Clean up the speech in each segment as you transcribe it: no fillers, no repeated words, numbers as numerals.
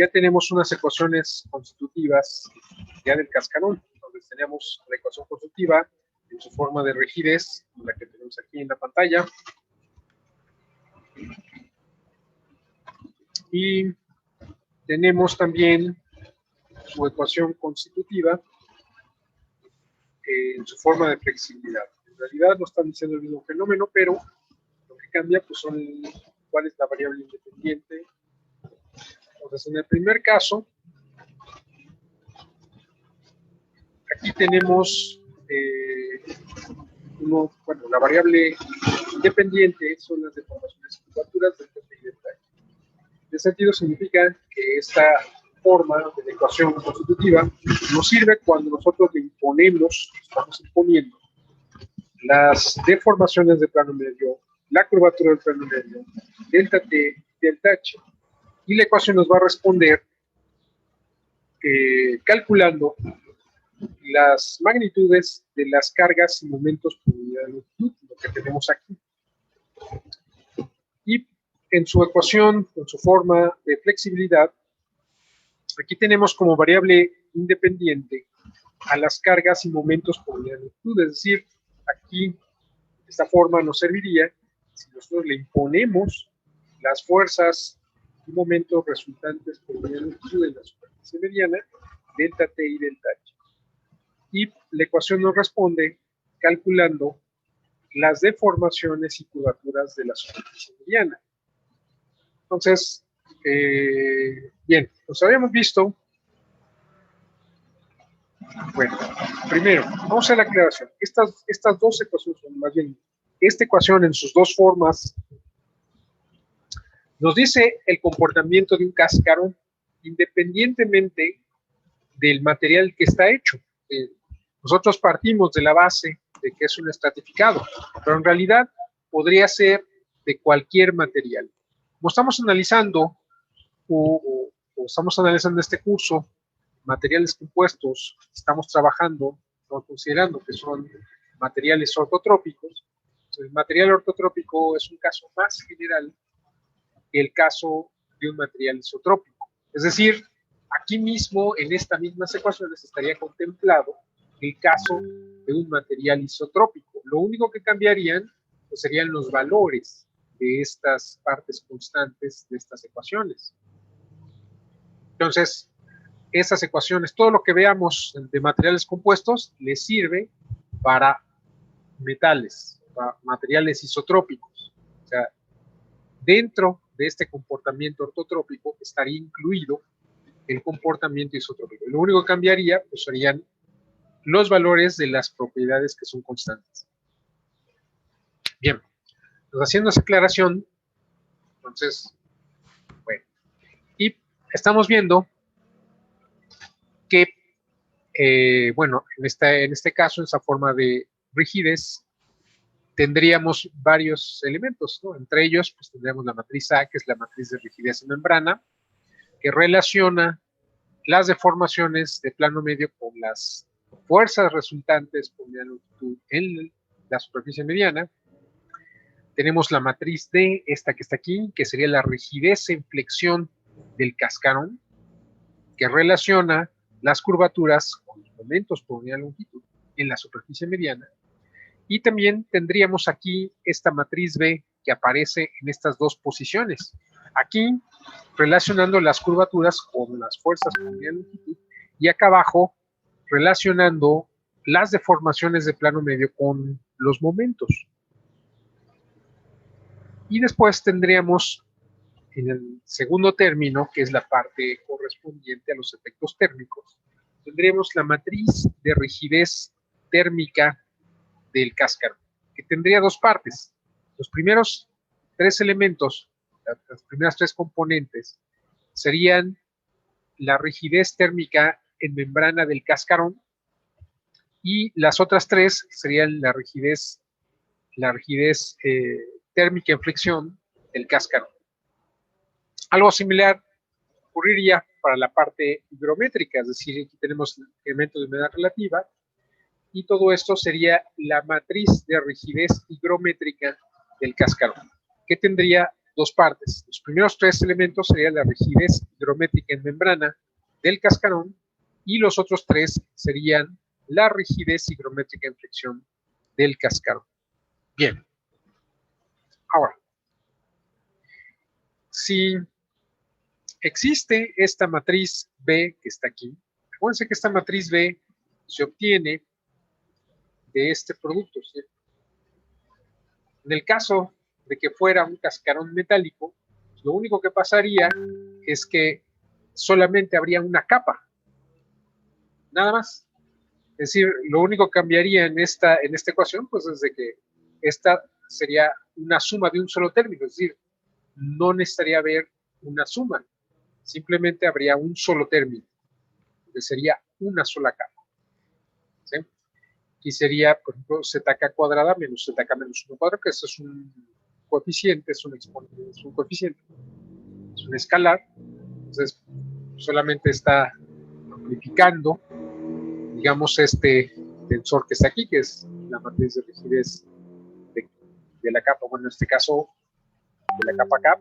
ya tenemos unas ecuaciones constitutivas ya del cascarón. Entonces tenemos la ecuación constitutiva en su forma de rigidez, la que tenemos aquí en la pantalla. Y tenemos también su ecuación constitutiva en su forma de flexibilidad. En realidad no están diciendo el mismo fenómeno, pero lo que cambia pues son cuál es la variable independiente. Entonces, en el primer caso, aquí tenemos la variable independiente son las deformaciones y curvaturas del delta y delta. En ese sentido significa que esta forma de la ecuación constitutiva nos sirve cuando nosotros le imponemos, estamos imponiendo las deformaciones de plano medio, la curvatura del plano medio, delta t, delta h, y la ecuación nos va a responder calculando las magnitudes de las cargas y momentos por unidad de longitud, lo que tenemos aquí. Y en su ecuación, en su forma de flexibilidad, aquí tenemos como variable independiente a las cargas y momentos por unidad de longitud, es decir, aquí esta forma nos serviría si nosotros le imponemos las fuerzas y momentos resultantes por unidad de longitud en la superficie mediana, delta t y delta h. Y la ecuación nos responde calculando las deformaciones y curvaturas de la superficie mediana. Entonces, bien, nos habíamos visto. Bueno, primero, vamos a hacer la aclaración. Estas dos ecuaciones, más bien, esta ecuación en sus dos formas, nos dice el comportamiento de un cascarón independientemente del material que está hecho. Nosotros partimos de la base de que es un estratificado, pero en realidad podría ser de cualquier material. Como estamos analizando o estamos analizando este curso, materiales compuestos, estamos trabajando, estamos considerando que son materiales ortotrópicos. El material ortotrópico es un caso más general que el caso de un material isotrópico. Es decir, aquí mismo, en estas mismas ecuaciones, estaría contemplado el caso de un material isotrópico. Lo único que cambiarían pues, serían los valores de estas partes constantes de estas ecuaciones. Entonces, esas ecuaciones, todo lo que veamos de materiales compuestos, les sirve para metales, para materiales isotrópicos. O sea, dentro de este comportamiento ortotrópico estaría incluido el comportamiento isotrópico. Lo único que cambiaría pues, serían los valores de las propiedades que son constantes. Bien, pues haciendo esa aclaración, entonces, bueno, y estamos viendo que, bueno, en este caso, en esa forma de rigidez, tendríamos varios elementos, ¿no? Entre ellos, pues tendríamos la matriz A, que es la matriz de rigidez en membrana, que relaciona las deformaciones de plano medio con las fuerzas resultantes por unidad de longitud en la superficie mediana. Tenemos la matriz D, esta que está aquí, que sería la rigidez en flexión del cascarón, que relaciona las curvaturas con los momentos por unidad de longitud en la superficie mediana. Y también tendríamos aquí esta matriz B que aparece en estas dos posiciones. Aquí, relacionando las curvaturas con las fuerzas por unidad de longitud, y acá abajo, relacionando las deformaciones de plano medio con los momentos. Y después tendríamos en el segundo término, que es la parte correspondiente a los efectos térmicos, tendríamos la matriz de rigidez térmica del cascarón, que tendría dos partes. Los primeros tres elementos, las primeras tres componentes, serían la rigidez térmica en membrana del cascarón, y las otras tres serían la rigidez térmica en flexión del cascarón. Algo similar ocurriría para la parte higrométrica, es decir, aquí tenemos el elemento de humedad relativa, y todo esto sería la matriz de rigidez higrométrica del cascarón, que tendría dos partes. Los primeros tres elementos serían la rigidez hidrométrica en membrana del cascarón y los otros tres serían la rigidez higrométrica en flexión del cascarón. Bien. Ahora, si existe esta matriz B que está aquí, acuérdense que esta matriz B se obtiene de este producto, ¿sí? En el caso de que fuera un cascarón metálico, lo único que pasaría es que solamente habría una capa, nada más. Es decir, lo único que cambiaría en esta ecuación, pues es de que esta sería una suma de un solo término, es decir, no necesitaría haber una suma, simplemente habría un solo término, que sería una sola capa. ¿Sí? Y sería, por ejemplo, zk cuadrada menos zk menos 1 cuadrado, que eso es un coeficiente, es un exponente, es un coeficiente, es un escalar, entonces solamente está amplificando, digamos, este tensor que está aquí, que es la matriz de rigidez de la capa, bueno, en este caso, de la capa K,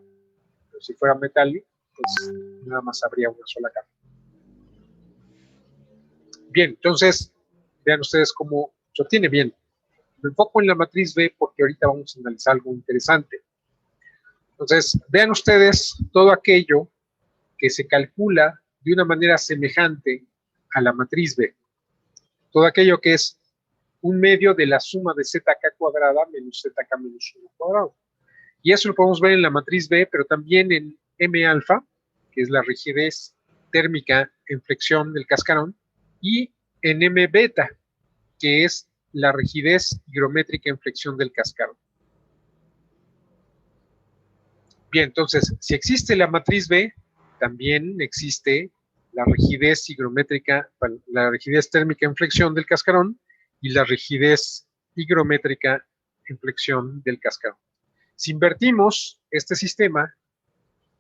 pero si fuera metálico, pues nada más habría una sola capa. Bien, entonces, vean ustedes cómo se obtiene bien. Me enfoco en la matriz B porque ahorita vamos a analizar algo interesante. Entonces, vean ustedes todo aquello que se calcula de una manera semejante a la matriz B. Todo aquello que es un medio de la suma de zk cuadrada menos zk menos 1 cuadrado. Y eso lo podemos ver en la matriz B, pero también en M alfa, que es la rigidez térmica en flexión del cascarón, y en M beta, que es la rigidez higrométrica en flexión del cascarón. Bien, entonces, si existe la matriz B, también existe la rigidez higrométrica, la rigidez térmica en flexión del cascarón y la rigidez higrométrica en flexión del cascarón. Si invertimos este sistema,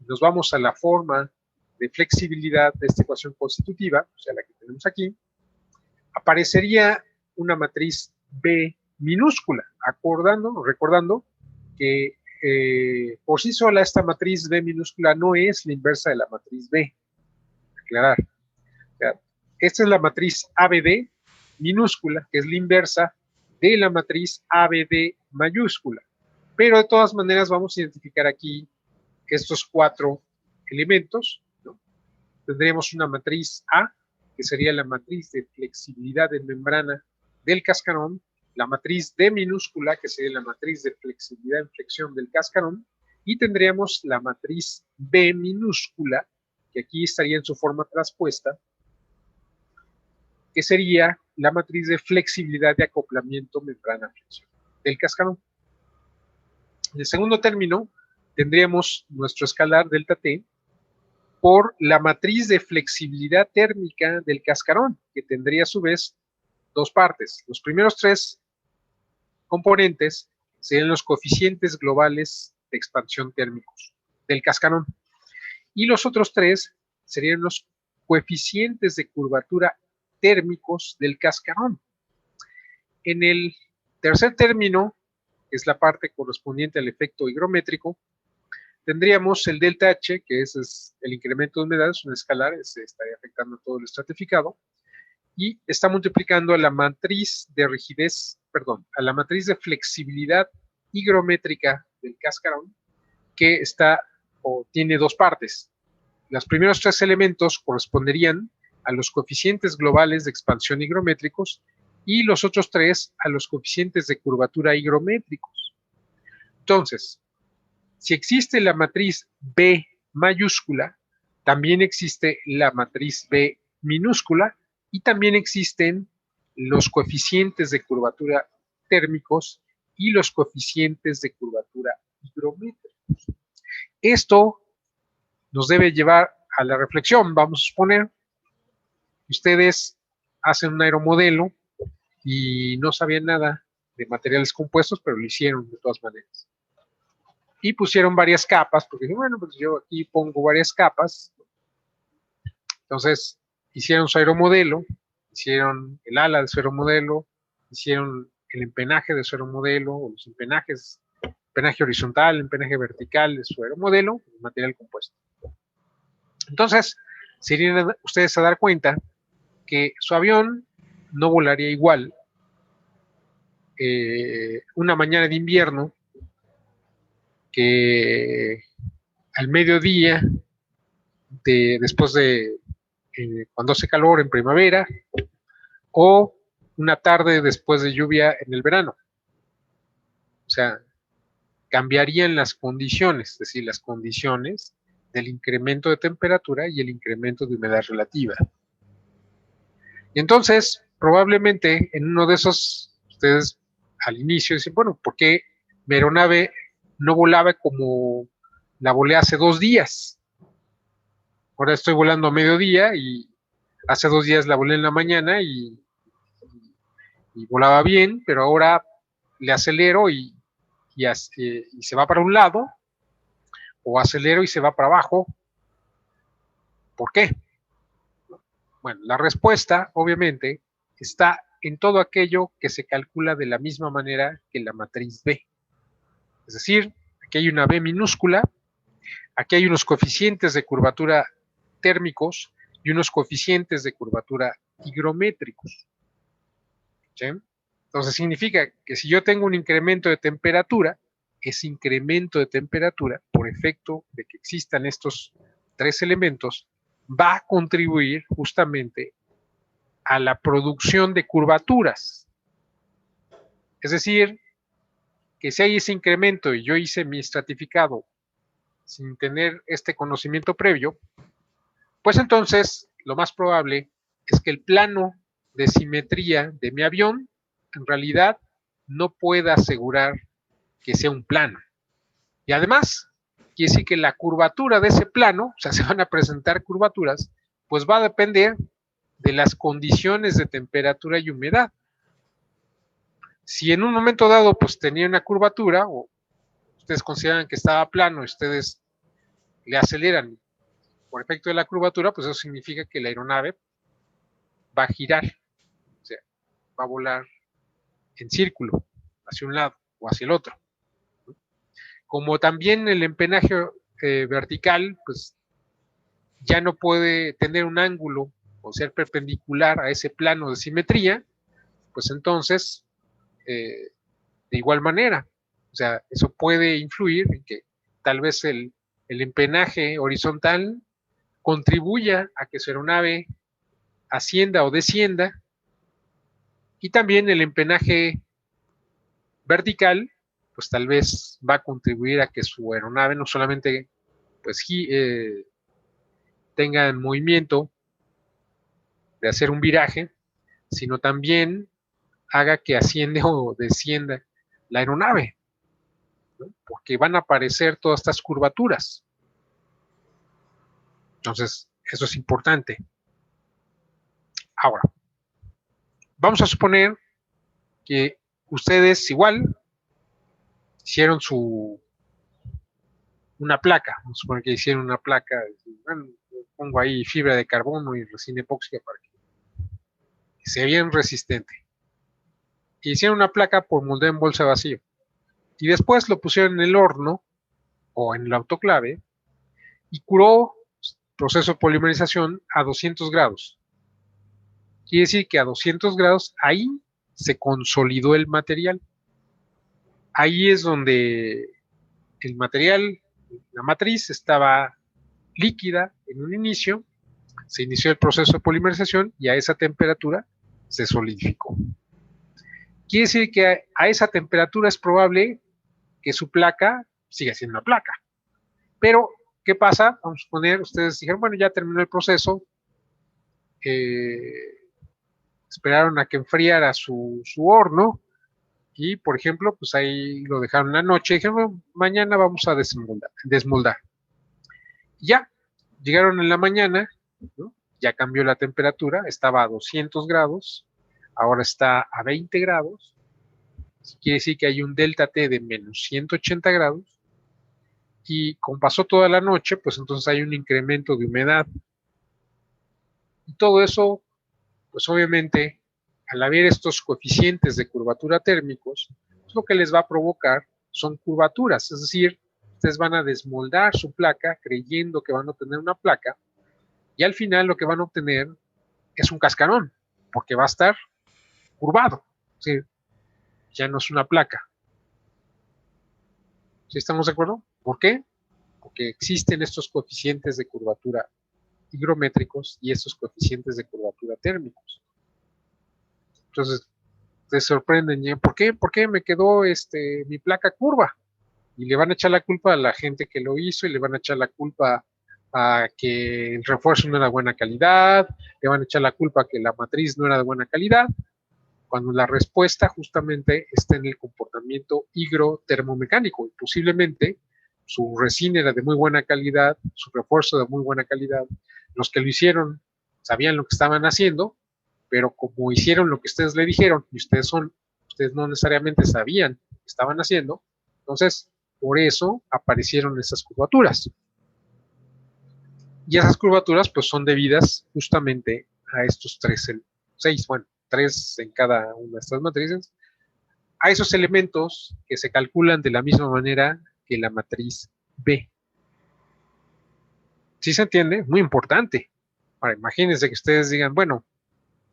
nos vamos a la forma de flexibilidad de esta ecuación constitutiva, o sea, la que tenemos aquí, aparecería una matriz B minúscula, recordando que por sí sola esta matriz B minúscula no es la inversa de la matriz B. Aclarar. O sea, esta es la matriz ABD minúscula, que es la inversa de la matriz ABD mayúscula. Pero de todas maneras vamos a identificar aquí estos cuatro elementos, ¿no? Tendríamos una matriz A, que sería la matriz de flexibilidad en membrana del cascarón, la matriz D minúscula, que sería la matriz de flexibilidad en flexión del cascarón, y tendríamos la matriz B minúscula, que aquí estaría en su forma traspuesta, que sería la matriz de flexibilidad de acoplamiento membrana-flexión del cascarón. En el segundo término, tendríamos nuestro escalar delta T por la matriz de flexibilidad térmica del cascarón, que tendría a su vez dos partes. Los primeros tres componentes serían los coeficientes globales de expansión térmicos del cascarón. Y los otros tres serían los coeficientes de curvatura térmicos del cascarón. En el tercer término, que es la parte correspondiente al efecto higrométrico, tendríamos el delta H, que es el incremento de humedad, es un escalar, se estaría afectando todo el estratificado, y está multiplicando a la matriz de rigidez, perdón, a la matriz de flexibilidad higrométrica del cascarón, que está o tiene dos partes. Los primeros tres elementos corresponderían a los coeficientes globales de expansión higrométricos y los otros tres a los coeficientes de curvatura higrométricos. Entonces, si existe la matriz B mayúscula, también existe la matriz B minúscula y también existen los coeficientes de curvatura térmicos y los coeficientes de curvatura higrométricos. Esto nos debe llevar a la reflexión. Vamos a suponer que ustedes hacen un aeromodelo y no sabían nada de materiales compuestos, pero lo hicieron de todas maneras. Y pusieron varias capas, porque bueno, pues yo aquí pongo varias capas. Entonces, hicieron su aeromodelo, hicieron el ala de su aeromodelo, hicieron el empenaje de su aeromodelo, o los empenajes empenaje horizontal, empenaje vertical de su aeromodelo, material compuesto. Entonces, se irían ustedes a dar cuenta que su avión no volaría igual una mañana de invierno que al mediodía, después de cuando hace calor en primavera, o una tarde después de lluvia en el verano. O sea, cambiarían las condiciones, es decir, las condiciones del incremento de temperatura y el incremento de humedad relativa. Y entonces, probablemente en uno de esos, ustedes al inicio dicen, bueno, ¿por qué mi aeronave no volaba como la volé hace 2 días? Ahora estoy volando a mediodía y hace 2 días la volé en la mañana y volaba bien, pero ahora le acelero y se va para un lado, o acelero y se va para abajo. ¿Por qué? Bueno, la respuesta, obviamente, está en todo aquello que se calcula de la misma manera que la matriz B. Es decir, aquí hay una B minúscula, aquí hay unos coeficientes de curvatura térmicos y unos coeficientes de curvatura higrométricos. ¿Sí? Entonces significa que si yo tengo un incremento de temperatura, ese incremento de temperatura, por efecto de que existan estos 3 elementos, va a contribuir justamente a la producción de curvaturas. Es decir, que si hay ese incremento y yo hice mi estratificado sin tener este conocimiento previo, pues entonces lo más probable es que el plano de simetría de mi avión en realidad no pueda asegurar que sea un plano. Y además, quiere decir que la curvatura de ese plano, o sea, se van a presentar curvaturas, pues va a depender de las condiciones de temperatura y humedad. Si en un momento dado pues tenía una curvatura, o ustedes consideran que estaba plano y ustedes le aceleran por efecto de la curvatura, pues eso significa que la aeronave va a girar, o sea, va a volar en círculo, hacia un lado o hacia el otro. Como también el empenaje vertical, pues ya no puede tener un ángulo o ser perpendicular a ese plano de simetría, pues entonces, de igual manera, o sea, eso puede influir en que tal vez el empenaje horizontal contribuya a que su aeronave ascienda o descienda, y también el empenaje vertical, pues tal vez va a contribuir a que su aeronave no solamente pues tenga el movimiento de hacer un viraje, sino también haga que asciende o descienda la aeronave, ¿no? Porque van a aparecer todas estas curvaturas. Entonces, eso es importante. Ahora, vamos a suponer que ustedes igual hicieron una placa, vamos a suponer que hicieron una placa, bueno, pongo ahí fibra de carbono y resina epóxica para que sea bien resistente. Hicieron una placa por moldeo en bolsa vacío y después lo pusieron en el horno o en el autoclave y curó proceso de polimerización a 200 grados. Quiere decir que a 200 grados ahí se consolidó el material. Ahí es donde el material, la matriz, estaba líquida en un inicio, se inició el proceso de polimerización y a esa temperatura se solidificó. Quiere decir que a esa temperatura es probable que su placa siga siendo una placa. Pero, ¿qué pasa? Vamos a suponer, ustedes dijeron, bueno, ya terminó el proceso, esperaron a que enfriara su horno y, por ejemplo, pues ahí lo dejaron en la noche y dijeron, bueno, mañana vamos a desmoldar. Ya, llegaron en la mañana, ¿no? Ya cambió la temperatura, estaba a 200 grados, ahora está a 20 grados, quiere decir que hay un delta T de menos 180 grados, y como pasó toda la noche, pues entonces hay un incremento de humedad. Y todo eso, pues obviamente, al haber estos coeficientes de curvatura térmicos, es lo que les va a provocar son curvaturas, es decir, ustedes van a desmoldar su placa creyendo que van a obtener una placa y al final lo que van a obtener es un cascarón, porque va a estar curvado, es decir, ya no es una placa. ¿Sí estamos de acuerdo? ¿Por qué? Porque existen estos coeficientes de curvatura higrométricos y estos coeficientes de curvatura térmicos. Entonces, te sorprenden, ¿por qué me quedó mi placa curva? Y le van a echar la culpa a la gente que lo hizo y le van a echar la culpa a que el refuerzo no era de buena calidad, le van a echar la culpa a que la matriz no era de buena calidad, cuando la respuesta justamente está en el comportamiento higrotermomecánico y posiblemente su resina era de muy buena calidad, su refuerzo de muy buena calidad, los que lo hicieron sabían lo que estaban haciendo, pero como hicieron lo que ustedes le dijeron y ustedes no necesariamente sabían lo que estaban haciendo, entonces por eso aparecieron esas curvaturas. Y esas curvaturas pues son debidas justamente a estos tres en cada una de estas matrices, a esos elementos que se calculan de la misma manera que la matriz B. ¿Sí se entiende? Muy importante. Ahora, imagínense que ustedes digan, bueno,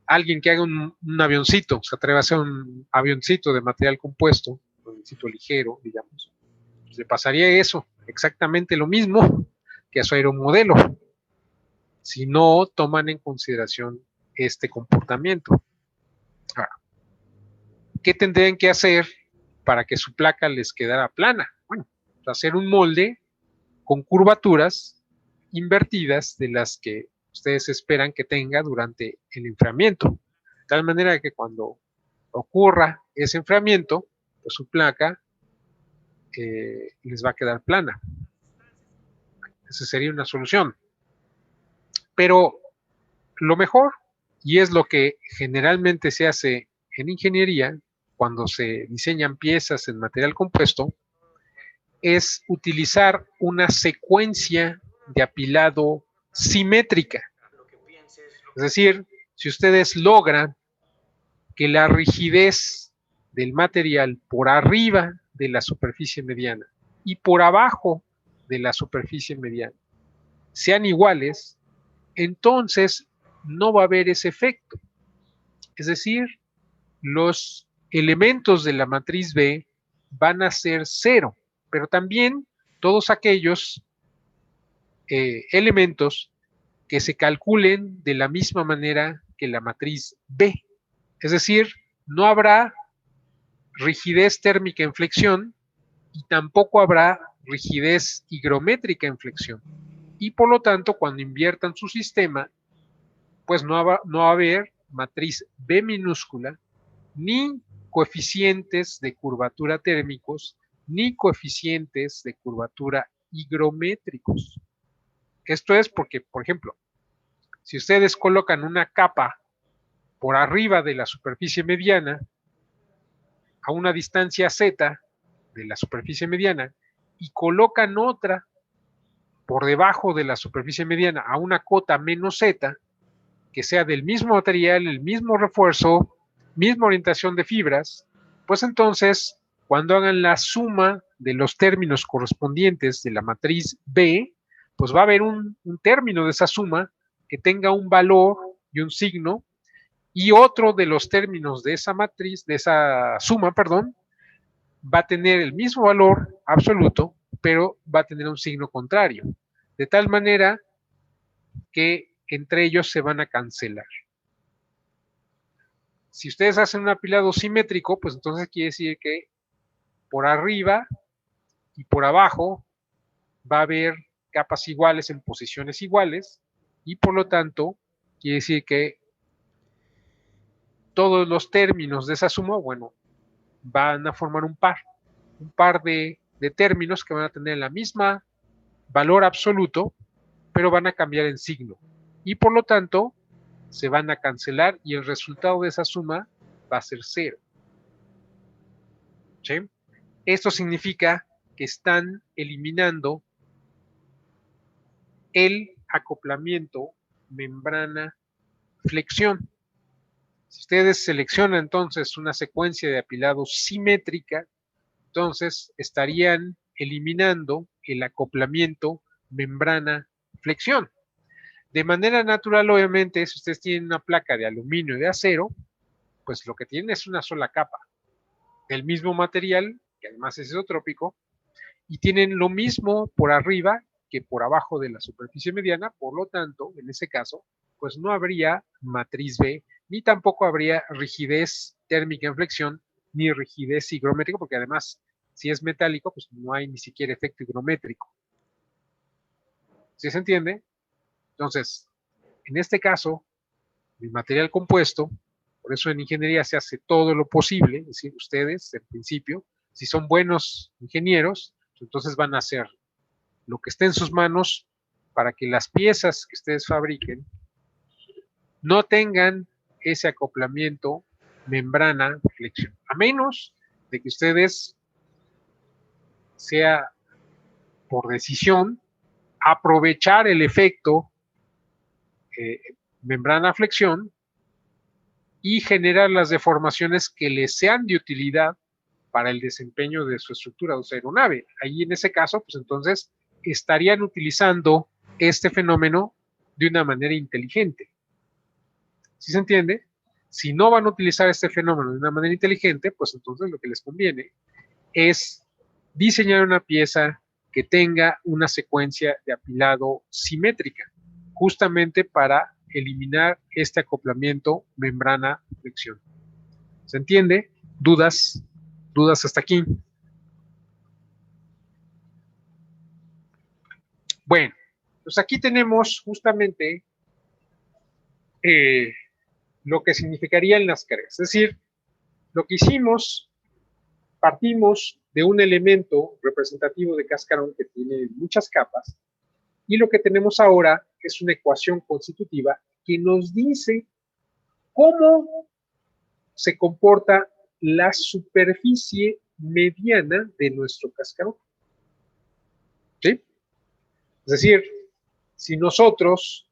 alguien que haga un avioncito, se atreve a hacer un avioncito de material compuesto, un avioncito ligero, digamos, pues le pasaría eso, exactamente lo mismo que a su aeromodelo, si no toman en consideración este comportamiento. Ahora, ¿qué tendrían que hacer para que su placa les quedara plana? Bueno, hacer un molde con curvaturas invertidas de las que ustedes esperan que tenga durante el enfriamiento. De tal manera que cuando ocurra ese enfriamiento, pues su placa les va a quedar plana. Esa sería una solución. Pero lo mejor, y es lo que generalmente se hace en ingeniería, cuando se diseñan piezas en material compuesto, es utilizar una secuencia de apilado simétrica. Es decir, si ustedes logran que la rigidez del material por arriba de la superficie mediana y por abajo de la superficie mediana sean iguales, entonces no va a haber ese efecto. Es decir, los elementos de la matriz B van a ser cero, pero también todos aquellos elementos que se calculen de la misma manera que la matriz B. Es decir, no habrá rigidez térmica en flexión y tampoco habrá rigidez higrométrica en flexión. Y por lo tanto, cuando inviertan su sistema, pues no va a haber matriz B minúscula, ni coeficientes de curvatura térmicos, ni coeficientes de curvatura higrométricos. Esto es porque, por ejemplo, si ustedes colocan una capa por arriba de la superficie mediana, a una distancia z de la superficie mediana, y colocan otra por debajo de la superficie mediana a una cota menos z, que sea del mismo material, el mismo refuerzo, misma orientación de fibras, pues entonces, cuando hagan la suma de los términos correspondientes de la matriz B, pues va a haber un término de esa suma que tenga un valor y un signo, y otro de los términos de esa matriz, de esa suma, perdón, va a tener el mismo valor absoluto, pero va a tener un signo contrario, de tal manera que entre ellos se van a cancelar. Si ustedes hacen un apilado simétrico, pues entonces quiere decir que por arriba y por abajo va a haber capas iguales en posiciones iguales y por lo tanto quiere decir que todos los términos de esa suma, bueno, van a formar un par de términos que van a tener la misma valor absoluto, pero van a cambiar en signo. Y por lo tanto, se van a cancelar y el resultado de esa suma va a ser cero. ¿Sí? Esto significa que están eliminando el acoplamiento membrana-flexión. Si ustedes seleccionan entonces una secuencia de apilado simétrica, entonces estarían eliminando el acoplamiento membrana-flexión. De manera natural, obviamente, si ustedes tienen una placa de aluminio y de acero, pues lo que tienen es una sola capa del mismo material, que además es isotrópico, y tienen lo mismo por arriba que por abajo de la superficie mediana, por lo tanto, en ese caso, pues no habría matriz B, ni tampoco habría rigidez térmica en flexión, ni rigidez higrométrica, porque además, si es metálico, pues no hay ni siquiera efecto higrométrico. ¿Sí se entiende? Entonces, en este caso, el material compuesto, por eso en ingeniería se hace todo lo posible, es decir, ustedes, en principio, si son buenos ingenieros, entonces van a hacer lo que esté en sus manos para que las piezas que ustedes fabriquen no tengan ese acoplamiento membrana-flexión, a menos de que ustedes, sea por decisión, aprovechar el efecto membrana-flexión y generar las deformaciones que les sean de utilidad para el desempeño de su estructura de su aeronave. Ahí en ese caso, pues entonces estarían utilizando este fenómeno de una manera inteligente. ¿Sí se entiende? Si no van a utilizar este fenómeno de una manera inteligente, pues entonces lo que les conviene es diseñar una pieza que tenga una secuencia de apilado simétrica, justamente para eliminar este acoplamiento membrana-flexión. ¿Se entiende? ¿Dudas? ¿Dudas hasta aquí? Bueno, pues aquí tenemos justamente lo que significarían las cargas. Es decir, lo que hicimos, partimos de un elemento representativo de cascarón que tiene muchas capas, y lo que tenemos ahora es una ecuación constitutiva que nos dice cómo se comporta la superficie mediana de nuestro cascarón. ¿Sí? Es decir, si nosotros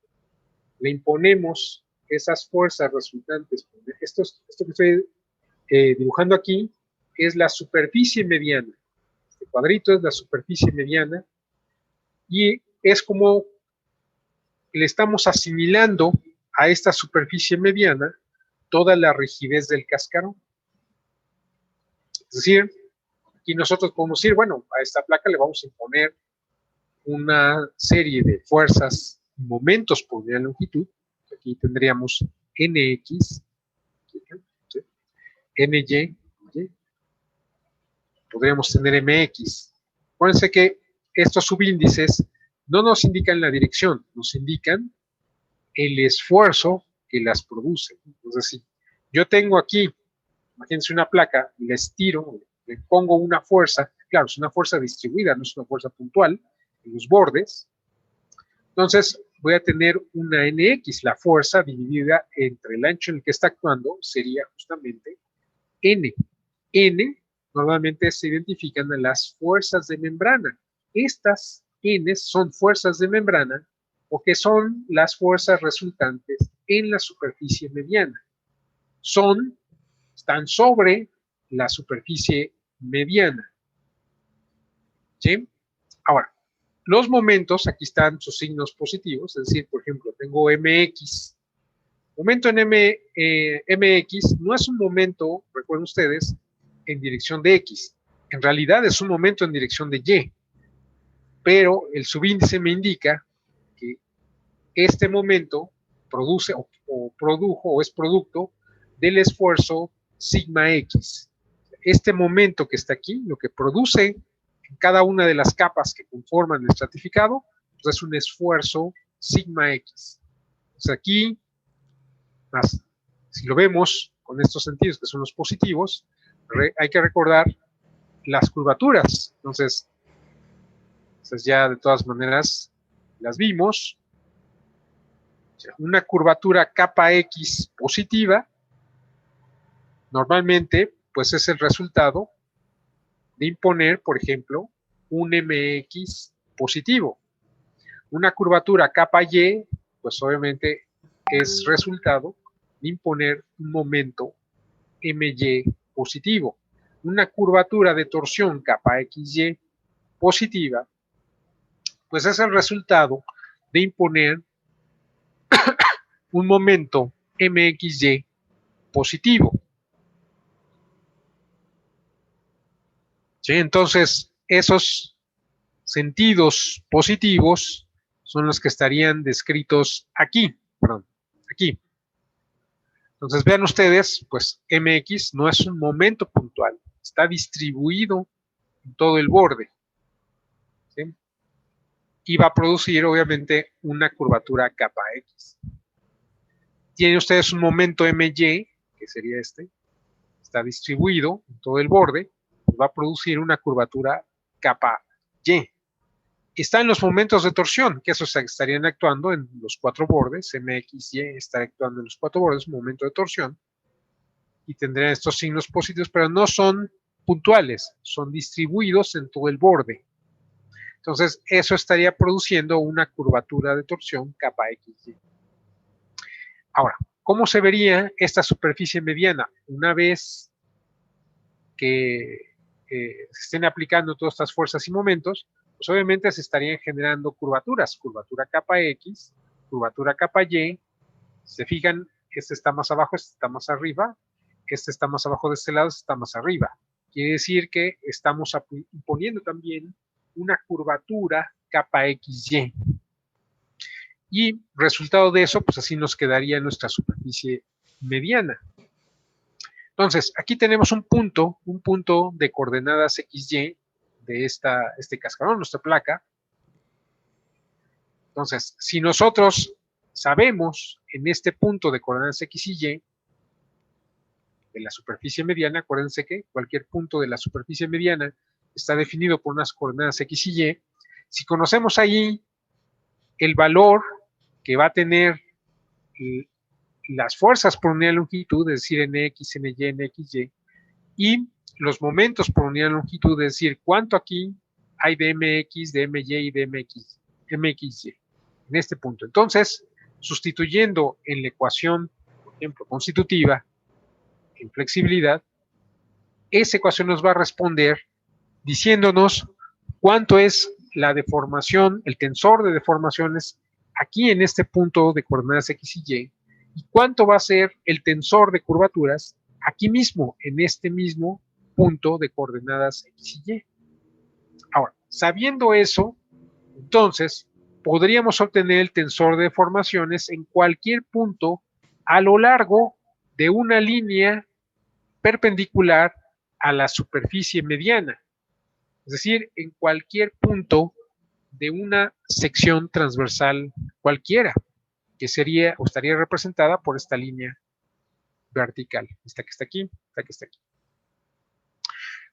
le imponemos esas fuerzas resultantes, esto que estoy dibujando aquí es la superficie mediana. Este cuadrito es la superficie mediana y es como le estamos asimilando a esta superficie mediana toda la rigidez del cascarón. Es decir, aquí nosotros podemos decir, bueno, a esta placa le vamos a imponer una serie de fuerzas y momentos por unidad de longitud. Aquí tendríamos NX, ¿sí? NY, ¿sí? Podríamos tener MX. Acuérdense que estos subíndices no nos indican la dirección, nos indican el esfuerzo que las produce. Entonces, si yo tengo aquí, imagínense una placa, la estiro, le pongo una fuerza, claro, es una fuerza distribuida, no es una fuerza puntual, en los bordes, entonces voy a tener una NX, la fuerza dividida entre el ancho en el que está actuando sería justamente N. N normalmente se identifican a las fuerzas de membrana. Estas N son fuerzas de membrana porque son las fuerzas resultantes en la superficie mediana. Están sobre la superficie mediana. ¿Sí? Ahora, los momentos, aquí están sus signos positivos, es decir, por ejemplo, tengo MX. Momento en MX no es un momento, recuerden ustedes, en dirección de X. En realidad es un momento en dirección de Y. Pero el subíndice me indica que este momento produce o produjo o es producto del esfuerzo sigma X. Este momento que está aquí, lo que produce en cada una de las capas que conforman el estratificado, pues es un esfuerzo sigma X. Entonces aquí, si lo vemos con estos sentidos que son los positivos, hay que recordar las curvaturas. Entonces ya de todas maneras las vimos. O sea, una curvatura capa X positiva, normalmente, pues es el resultado de imponer, por ejemplo, un MX positivo. Una curvatura capa Y, pues obviamente es resultado de imponer un momento MY positivo. una curvatura de torsión kappa XY positiva, pues es el resultado de imponer un momento MXY positivo. ¿Sí? Entonces, esos sentidos positivos son los que estarían descritos aquí, perdón, aquí. Entonces, vean ustedes, pues MX no es un momento puntual, está distribuido en todo el borde, ¿sí? Y va a producir, obviamente, una curvatura kappa X. Tienen ustedes un momento MY, que sería este, está distribuido en todo el borde, pues va a producir una curvatura kappa Y. Están los momentos de torsión, que esos estarían actuando en los cuatro bordes, MXY está actuando en los cuatro bordes, un momento de torsión, y tendrían estos signos positivos, pero no son puntuales, son distribuidos en todo el borde. Entonces, eso estaría produciendo una curvatura de torsión kappa XY. Ahora, ¿cómo se vería esta superficie mediana? Una vez que se estén aplicando todas estas fuerzas y momentos, pues obviamente se estarían generando curvaturas, curvatura kappa X, curvatura kappa Y. Se fijan, este está más abajo, este está más arriba, este está más abajo de este lado, este está más arriba. Quiere decir que estamos imponiendo también una curvatura kappa XY. Y resultado de eso, pues así nos quedaría nuestra superficie mediana. Entonces, aquí tenemos un punto de coordenadas XY de este cascarón, nuestra placa. Entonces, si nosotros sabemos en este punto de coordenadas X y Y de la superficie mediana, acuérdense que cualquier punto de la superficie mediana está definido por unas coordenadas X y Y. Si conocemos ahí el valor que va a tener las fuerzas por unidad de longitud, es decir, NX, NY, NXY, y los momentos por unidad de longitud, es decir, cuánto aquí hay de MX, de MY y de MXY en este punto. Entonces, sustituyendo en la ecuación, por ejemplo, constitutiva, en flexibilidad, esa ecuación nos va a responder diciéndonos cuánto es la deformación, el tensor de deformaciones aquí en este punto de coordenadas X y Y, y cuánto va a ser el tensor de curvaturas aquí mismo, en este mismo punto de coordenadas X y Y. Ahora, sabiendo eso, entonces podríamos obtener el tensor de deformaciones en cualquier punto a lo largo de una línea perpendicular a la superficie mediana. Es decir, en cualquier punto de una sección transversal cualquiera, que sería o estaría representada por esta línea vertical, esta que está aquí, esta que está aquí.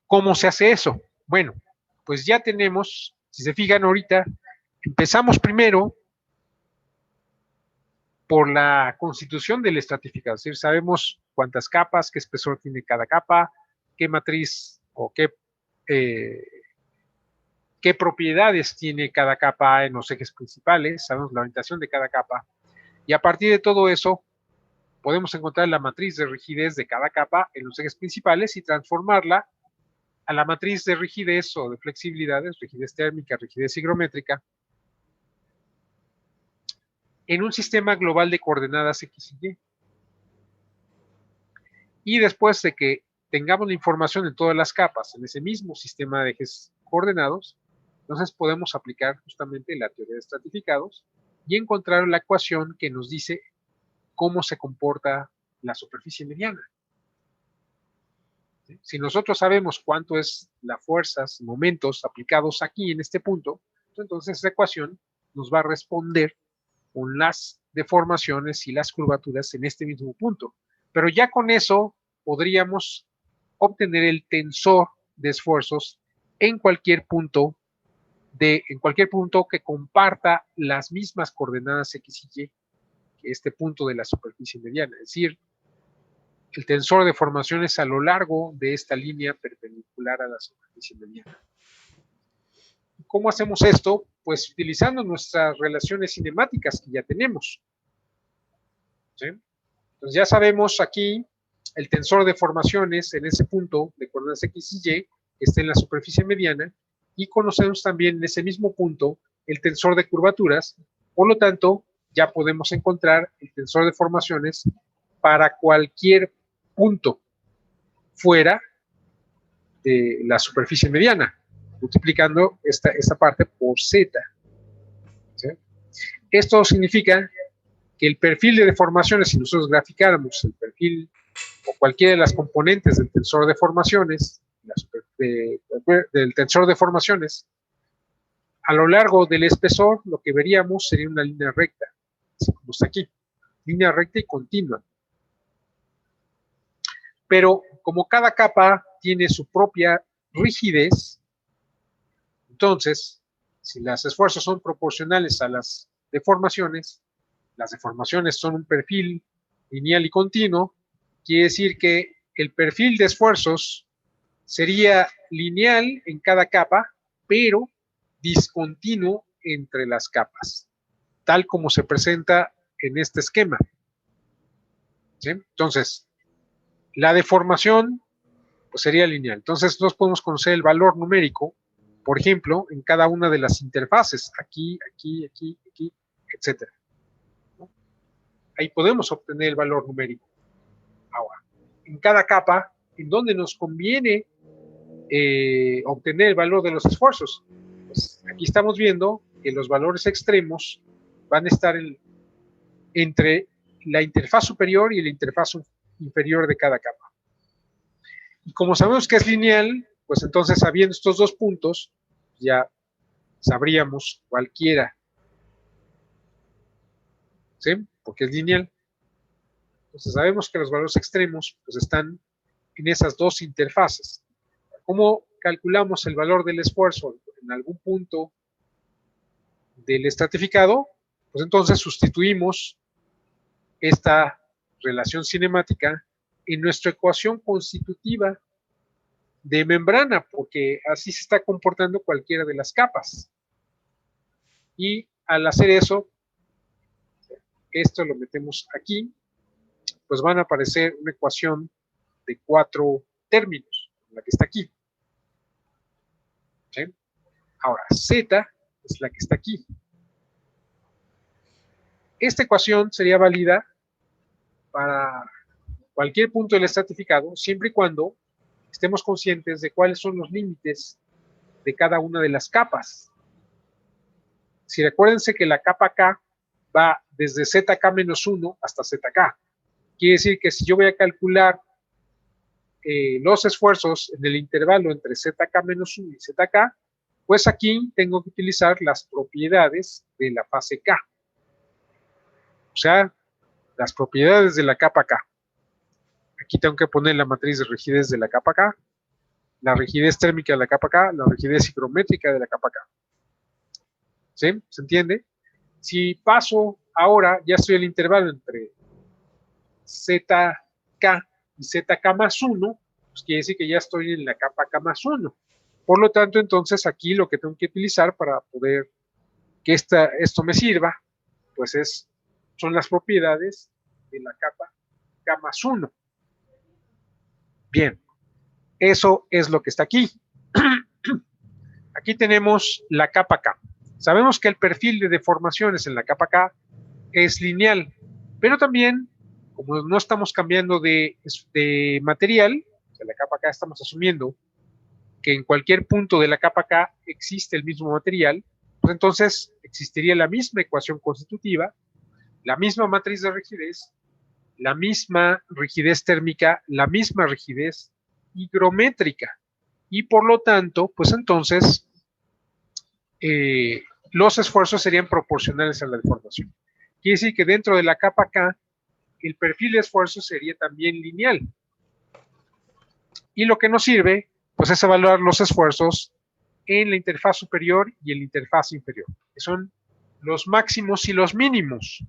¿Cómo se hace eso? Bueno, pues ya tenemos, si se fijan ahorita, empezamos primero por la constitución del estratificado, es decir, sabemos cuántas capas, qué espesor tiene cada capa, qué matriz o qué propiedades tiene cada capa en los ejes principales, sabemos la orientación de cada capa, y a partir de todo eso podemos encontrar la matriz de rigidez de cada capa en los ejes principales y transformarla a la matriz de rigidez o de flexibilidades, rigidez térmica, rigidez higrométrica, en un sistema global de coordenadas X y Y. Y después de que tengamos la información en todas las capas en ese mismo sistema de ejes coordenados, entonces podemos aplicar justamente la teoría de estratificados y encontrar la ecuación que nos dice cómo se comporta la superficie mediana. Si nosotros sabemos cuánto es las fuerzas, momentos aplicados aquí en este punto, entonces esa ecuación nos va a responder con las deformaciones y las curvaturas en este mismo punto. Pero ya con eso podríamos obtener el tensor de esfuerzos en cualquier punto que comparta las mismas coordenadas X y Y que este punto de la superficie mediana, es decir, el tensor de deformaciones a lo largo de esta línea perpendicular a la superficie mediana. ¿Cómo hacemos esto? Pues utilizando nuestras relaciones cinemáticas que ya tenemos. ¿Sí? Entonces ya sabemos aquí el tensor de formaciones en ese punto de coordenadas X y Y, que está en la superficie mediana, y conocemos también en ese mismo punto el tensor de curvaturas. Por lo tanto, ya podemos encontrar el tensor de formaciones para cualquier punto fuera de la superficie mediana, multiplicando esta parte por Z. ¿Sí? Esto significa que el perfil de deformaciones, si nosotros graficáramos el perfil o cualquiera de las componentes del tensor de formaciones, del tensor de formaciones, a lo largo del espesor, lo que veríamos sería una línea recta, así como está aquí, línea recta y continua. Pero como cada capa tiene su propia rigidez, entonces, si los esfuerzos son proporcionales a las deformaciones son un perfil lineal y continuo, quiere decir que el perfil de esfuerzos sería lineal en cada capa, pero discontinuo entre las capas, tal como se presenta en este esquema. ¿Sí? Entonces, la deformación pues, sería lineal. Entonces, nosotros podemos conocer el valor numérico, por ejemplo, en cada una de las interfaces, aquí, aquí, aquí, aquí, etc. ¿No? Ahí podemos obtener el valor numérico. Ahora, en cada capa, en donde nos conviene obtener el valor de los esfuerzos. Pues aquí estamos viendo que los valores extremos van a estar entre la interfaz superior y la interfaz inferior de cada capa. Y como sabemos que es lineal, pues entonces sabiendo estos dos puntos, ya sabríamos cualquiera. ¿Sí? Porque es lineal. Entonces sabemos que los valores extremos pues están en esas dos interfaces. ¿Cómo calculamos el valor del esfuerzo en algún punto del estratificado? Pues entonces sustituimos esta relación cinemática en nuestra ecuación constitutiva de membrana, porque así se está comportando cualquiera de las capas. Y al hacer eso, esto lo metemos aquí, pues van a aparecer una ecuación de 4 términos, la que está aquí. ¿Sí? Ahora, Z es la que está aquí. Esta ecuación sería válida para cualquier punto del estratificado, siempre y cuando estemos conscientes de cuáles son los límites de cada una de las capas. Si recuérdense que la capa K va desde ZK-1 hasta ZK. Quiere decir que si yo voy a calcular los esfuerzos en el intervalo entre ZK-1 y ZK, pues aquí tengo que utilizar las propiedades de la fase K. O sea, las propiedades de la capa K. Aquí tengo que poner la matriz de rigidez de la capa K, la rigidez térmica de la capa K, la rigidez higrométrica de la capa K. ¿Sí? ¿Se entiende? Si paso ahora, ya estoy en el intervalo entre ZK y ZK más 1, pues quiere decir que ya estoy en la capa K más 1. Por lo tanto, entonces aquí lo que tengo que utilizar para poder que esto me sirva, pues son las propiedades de la capa K más 1. Bien, eso es lo que está aquí. Aquí tenemos la capa K. Sabemos que el perfil de deformaciones en la capa K es lineal, pero también, como no estamos cambiando de material, en la capa K estamos asumiendo que en cualquier punto de la capa K existe el mismo material, pues entonces existiría la misma ecuación constitutiva, la misma matriz de rigidez, la misma rigidez térmica, la misma rigidez higrométrica. Y por lo tanto, pues entonces los esfuerzos serían proporcionales a la deformación. Quiere decir que dentro de la capa K, el perfil de esfuerzo sería también lineal. Y lo que nos sirve, pues es evaluar los esfuerzos en la interfaz superior y en la interfaz inferior, que son los máximos y los mínimos,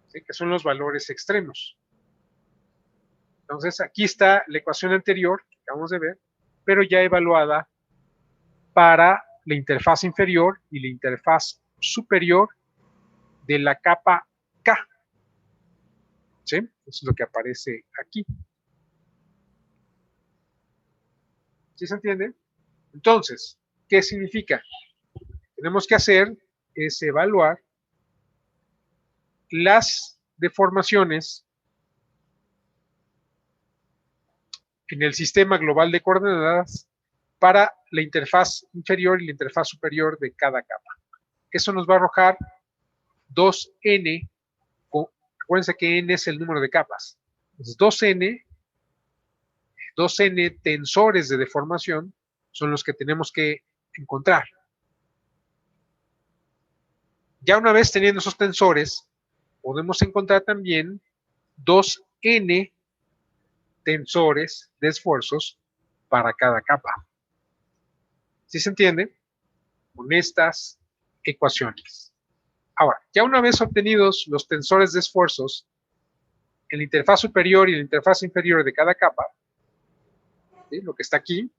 ¿sí? Que son los valores extremos. Entonces, aquí está la ecuación anterior que acabamos de ver, pero ya evaluada para la interfaz inferior y la interfaz superior de la capa K. ¿Sí? Eso es lo que aparece aquí. ¿Sí se entiende? Entonces, ¿qué significa? Tenemos que hacer es evaluar las deformaciones en el sistema global de coordenadas para la interfaz inferior y la interfaz superior de cada capa. Eso nos va a arrojar 2n, acuérdense que n es el número de capas. Entonces, 2n tensores de deformación son los que tenemos que encontrar. Ya una vez teniendo esos tensores, podemos encontrar también 2n tensores de esfuerzos para cada capa. ¿Sí se entiende? Con estas ecuaciones. Ahora, ya una vez obtenidos los tensores de esfuerzos en la interfaz superior y la interfaz inferior de cada capa, ¿sí? Lo que está aquí,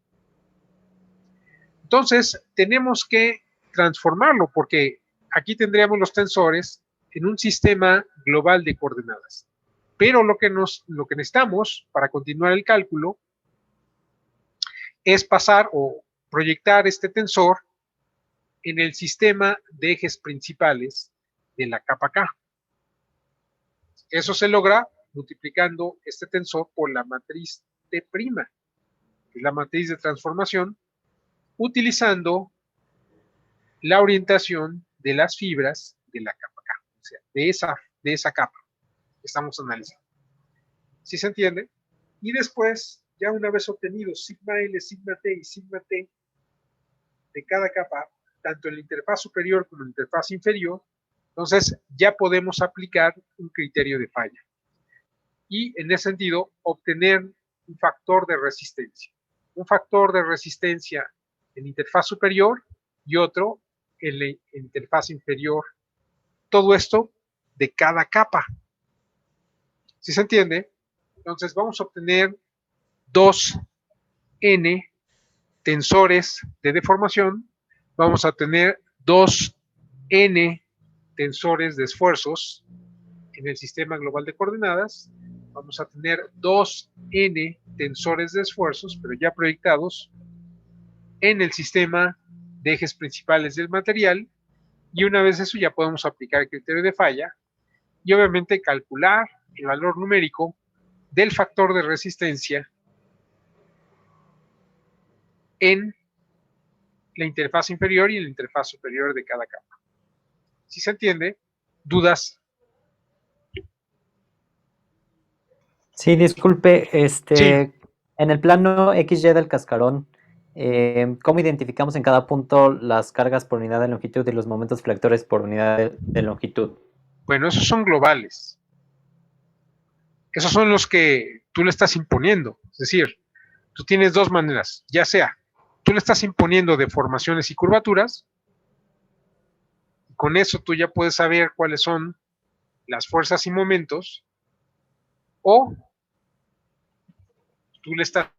entonces tenemos que transformarlo porque aquí tendríamos los tensores en un sistema global de coordenadas. Pero lo que necesitamos para continuar el cálculo es pasar o proyectar este tensor en el sistema de ejes principales de la capa K. Eso se logra multiplicando este tensor por la matriz T', que es la matriz de transformación, utilizando la orientación de las fibras de la capa K, o sea, de esa capa que estamos analizando. ¿Sí se entiende? Y después, ya una vez obtenido sigma L, sigma T y sigma T de cada capa, tanto en la interfaz superior como en la interfaz inferior, entonces ya podemos aplicar un criterio de falla. Y en ese sentido, obtener un factor de resistencia. Un factor de resistencia en interfaz superior y otro en la interfaz inferior. Todo esto de cada capa. ¿Sí se entiende? Entonces vamos a obtener 2n tensores de deformación, vamos a tener 2n tensores de esfuerzos en el sistema global de coordenadas, vamos a tener 2n tensores de esfuerzos, pero ya proyectados en el sistema de ejes principales del material, y una vez eso ya podemos aplicar el criterio de falla y obviamente calcular el valor numérico del factor de resistencia en la interfaz inferior y en la interfaz superior de cada capa. ¿Sí se entiende? ¿Dudas? Sí, disculpe, Sí, en el plano XY del cascarón, ¿cómo identificamos en cada punto las cargas por unidad de longitud y los momentos flectores por unidad de longitud? bueno, esos son globales. Esos son los que tú le estás imponiendo. Es decir, tú tienes dos maneras, ya sea tú le estás imponiendo deformaciones y curvaturas, y con eso tú ya puedes saber cuáles son las fuerzas y momentos, o tú le estás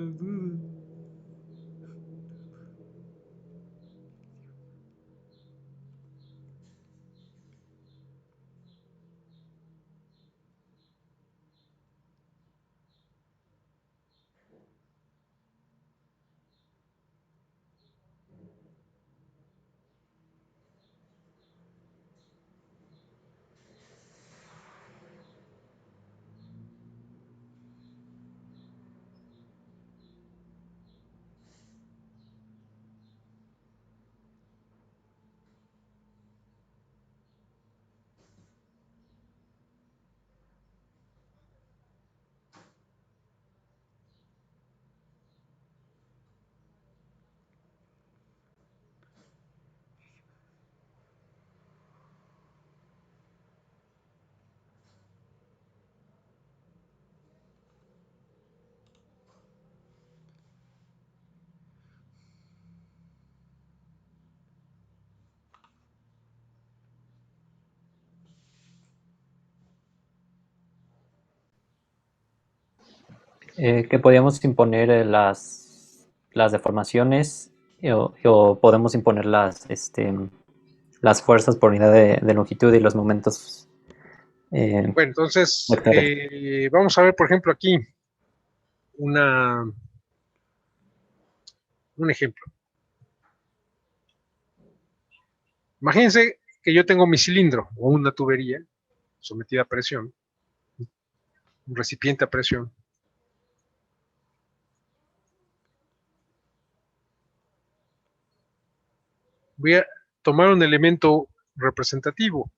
las dudas. Que podíamos imponer las deformaciones o podemos imponer las fuerzas por unidad de longitud y los momentos Bueno, entonces vectores. vamos a ver, por ejemplo, aquí un ejemplo. Imagínense que yo tengo mi cilindro o una tubería sometida a presión, un recipiente a presión. Voy a tomar un elemento representativo.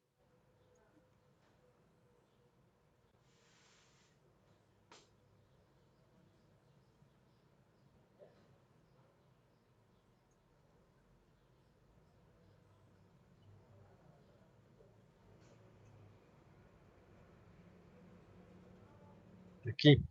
Aquí.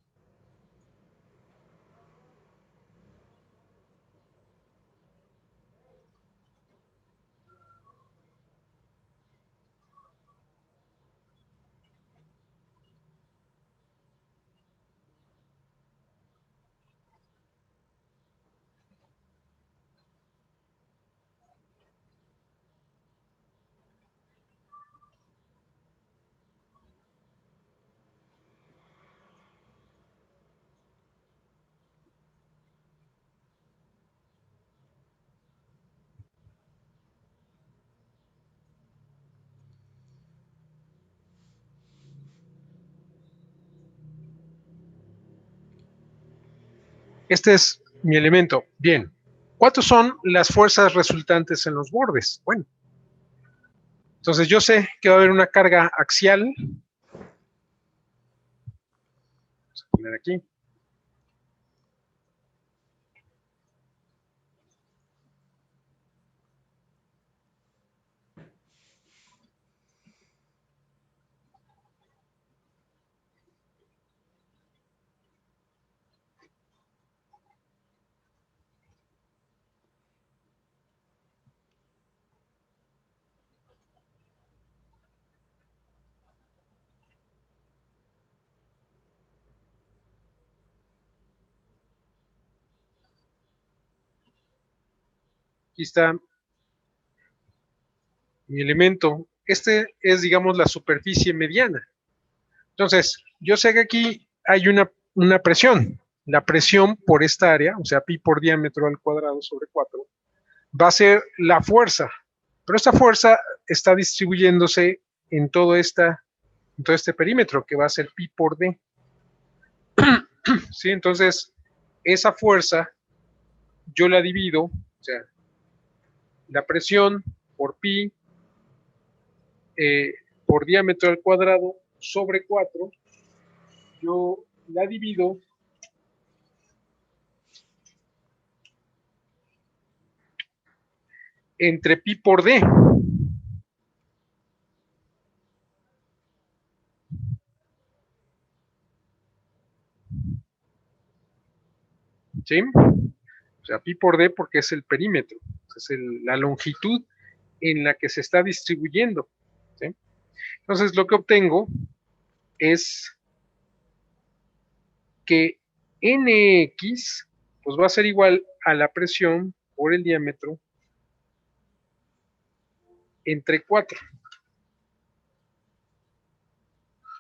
Este es mi elemento. Bien. ¿Cuántas son las fuerzas resultantes en los bordes? Bueno, entonces yo sé que va a haber una carga axial. Vamos a poner aquí. Aquí está mi elemento. Este es, digamos, la superficie mediana. Entonces, yo sé que aquí hay una presión. La presión por esta área, o sea, pi por diámetro al cuadrado sobre 4, va a ser la fuerza. Pero esta fuerza está distribuyéndose en todo este perímetro, que va a ser pi por d. ¿Sí? Entonces, esa fuerza yo la divido, o sea, la presión por pi por diámetro al cuadrado sobre 4, yo la divido entre pi por d. ¿Sí? O sea, pi por d porque es el perímetro, es la longitud en la que se está distribuyendo. ¿Sí? Entonces, lo que obtengo es que Nx pues va a ser igual a la presión por el diámetro entre 4.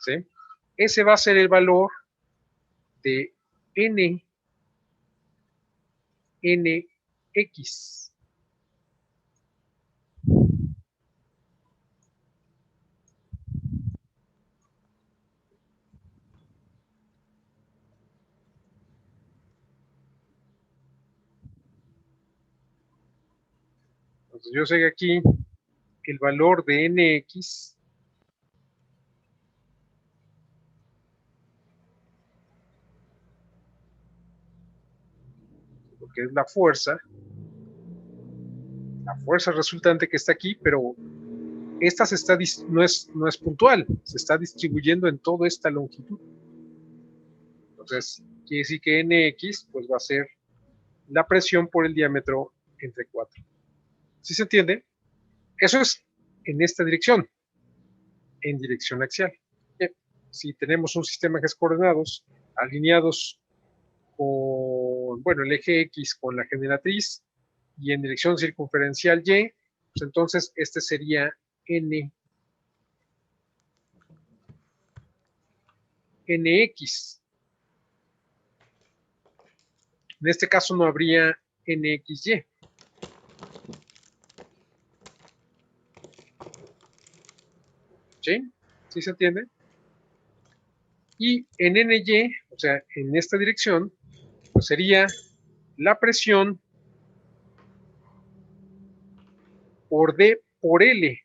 ¿Sí? Ese va a ser el valor de Nx. Entonces yo sé que aquí el valor de Nx lo que es la fuerza resultante que está aquí, pero esta no es puntual, se está distribuyendo en toda esta longitud. Entonces, quiere decir que Nx pues va a ser la presión por el diámetro entre 4. ¿Sí se entiende? Eso es en esta dirección, en dirección axial. Bien, si tenemos un sistema de ejes coordenados alineados con, bueno, el eje X con la generatriz y en dirección circunferencial Y, pues entonces este sería Nx. En este caso no habría Nxy. ¿Sí? ¿Sí se entiende? Y en Ny, o sea, en esta dirección, pues sería la presión por D por L.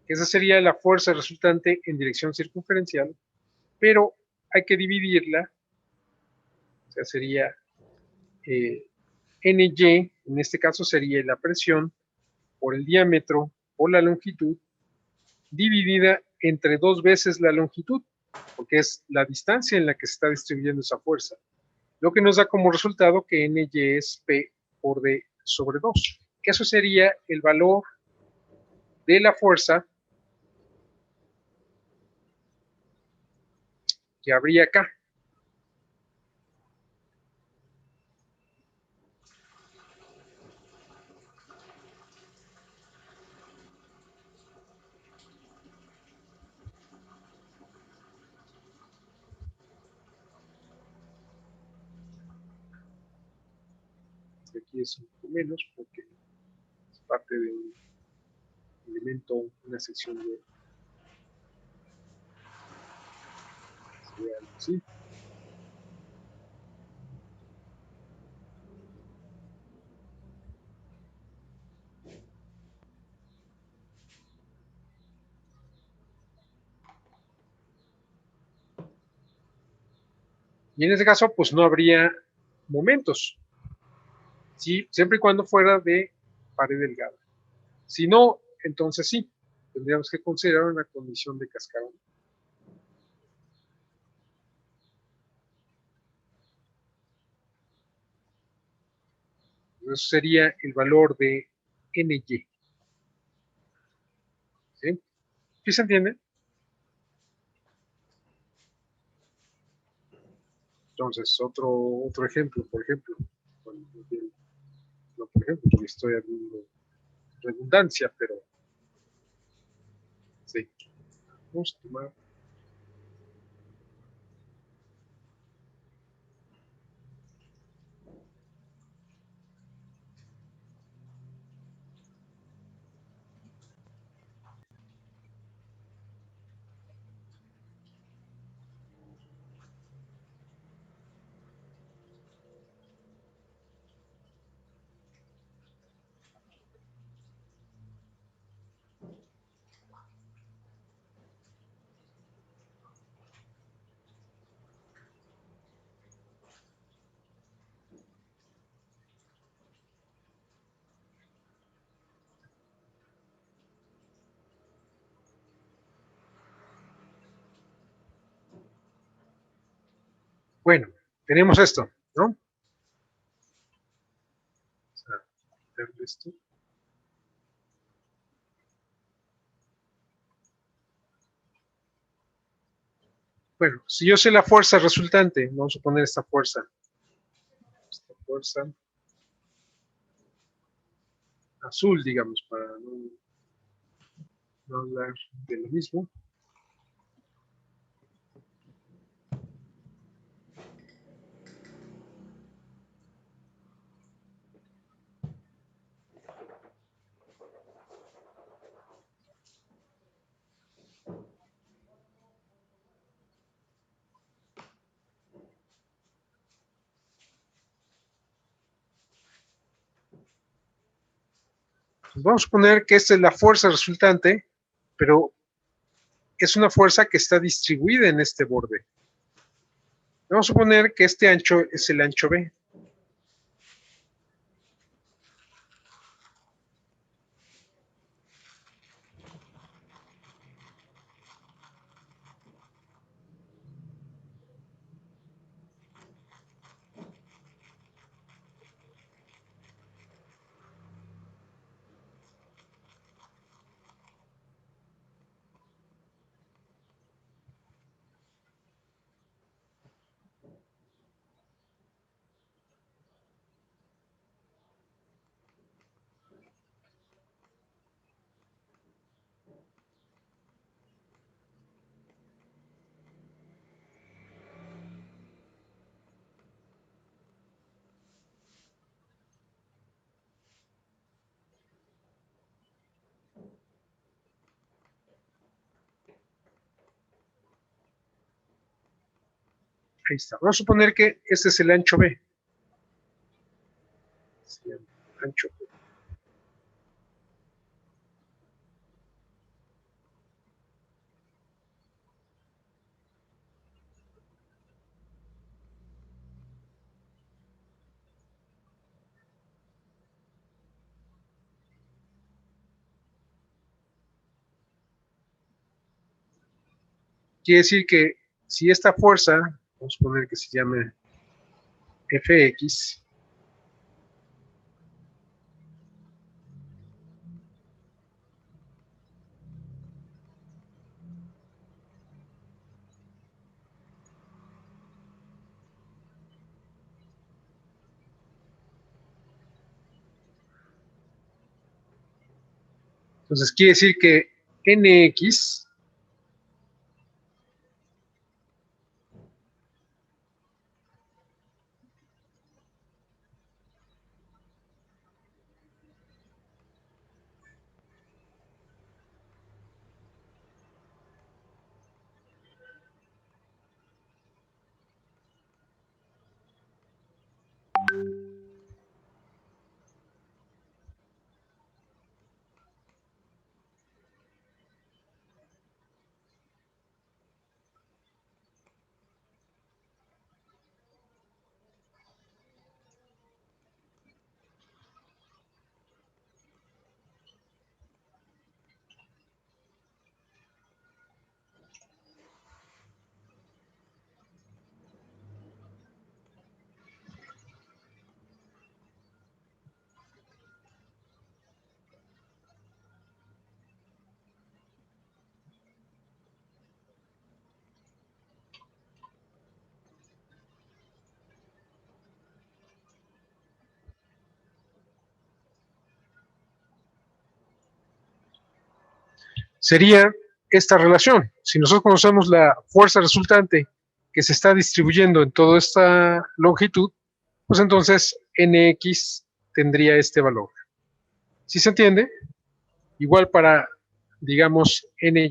Esa sería la fuerza resultante en dirección circunferencial, pero hay que dividirla, o sea, sería Ny, en este caso sería la presión por el diámetro por la longitud, dividida entre 2 veces la longitud, porque es la distancia en la que se está distribuyendo esa fuerza. Lo que nos da como resultado que Ny es P por D sobre 2. Eso sería el valor de la fuerza que habría acá. Aquí es un poco menos porque es parte de un elemento, una sección de algo así. Y en ese caso, pues no habría momentos, ¿sí? Siempre y cuando fuera de pared delgada. Si no, entonces sí, tendríamos que considerar una condición de cascarón. Eso sería el valor de Ny. ¿Sí? ¿Sí se entiende? Entonces, otro ejemplo, por ejemplo, bueno, no por ejemplo, porque estoy hablando redundancia, pero sí. Vamos a tomar. Bueno, tenemos esto, ¿no? Vamos a quitarle esto. Bueno, si yo sé la fuerza resultante, vamos a poner esta fuerza azul, digamos, para no hablar de lo mismo. Pues vamos a poner que esta es la fuerza resultante, pero es una fuerza que está distribuida en este borde. Vamos a suponer que este ancho es el ancho B. Ahí está. Vamos a suponer que este es el ancho B. Ancho B. Quiere decir que si esta fuerza, vamos a poner que se llame Fx, entonces quiere decir que Nx sería esta relación. Si nosotros conocemos la fuerza resultante que se está distribuyendo en toda esta longitud, pues entonces Nx tendría este valor. ¿Sí se entiende? Igual para, digamos, Ny.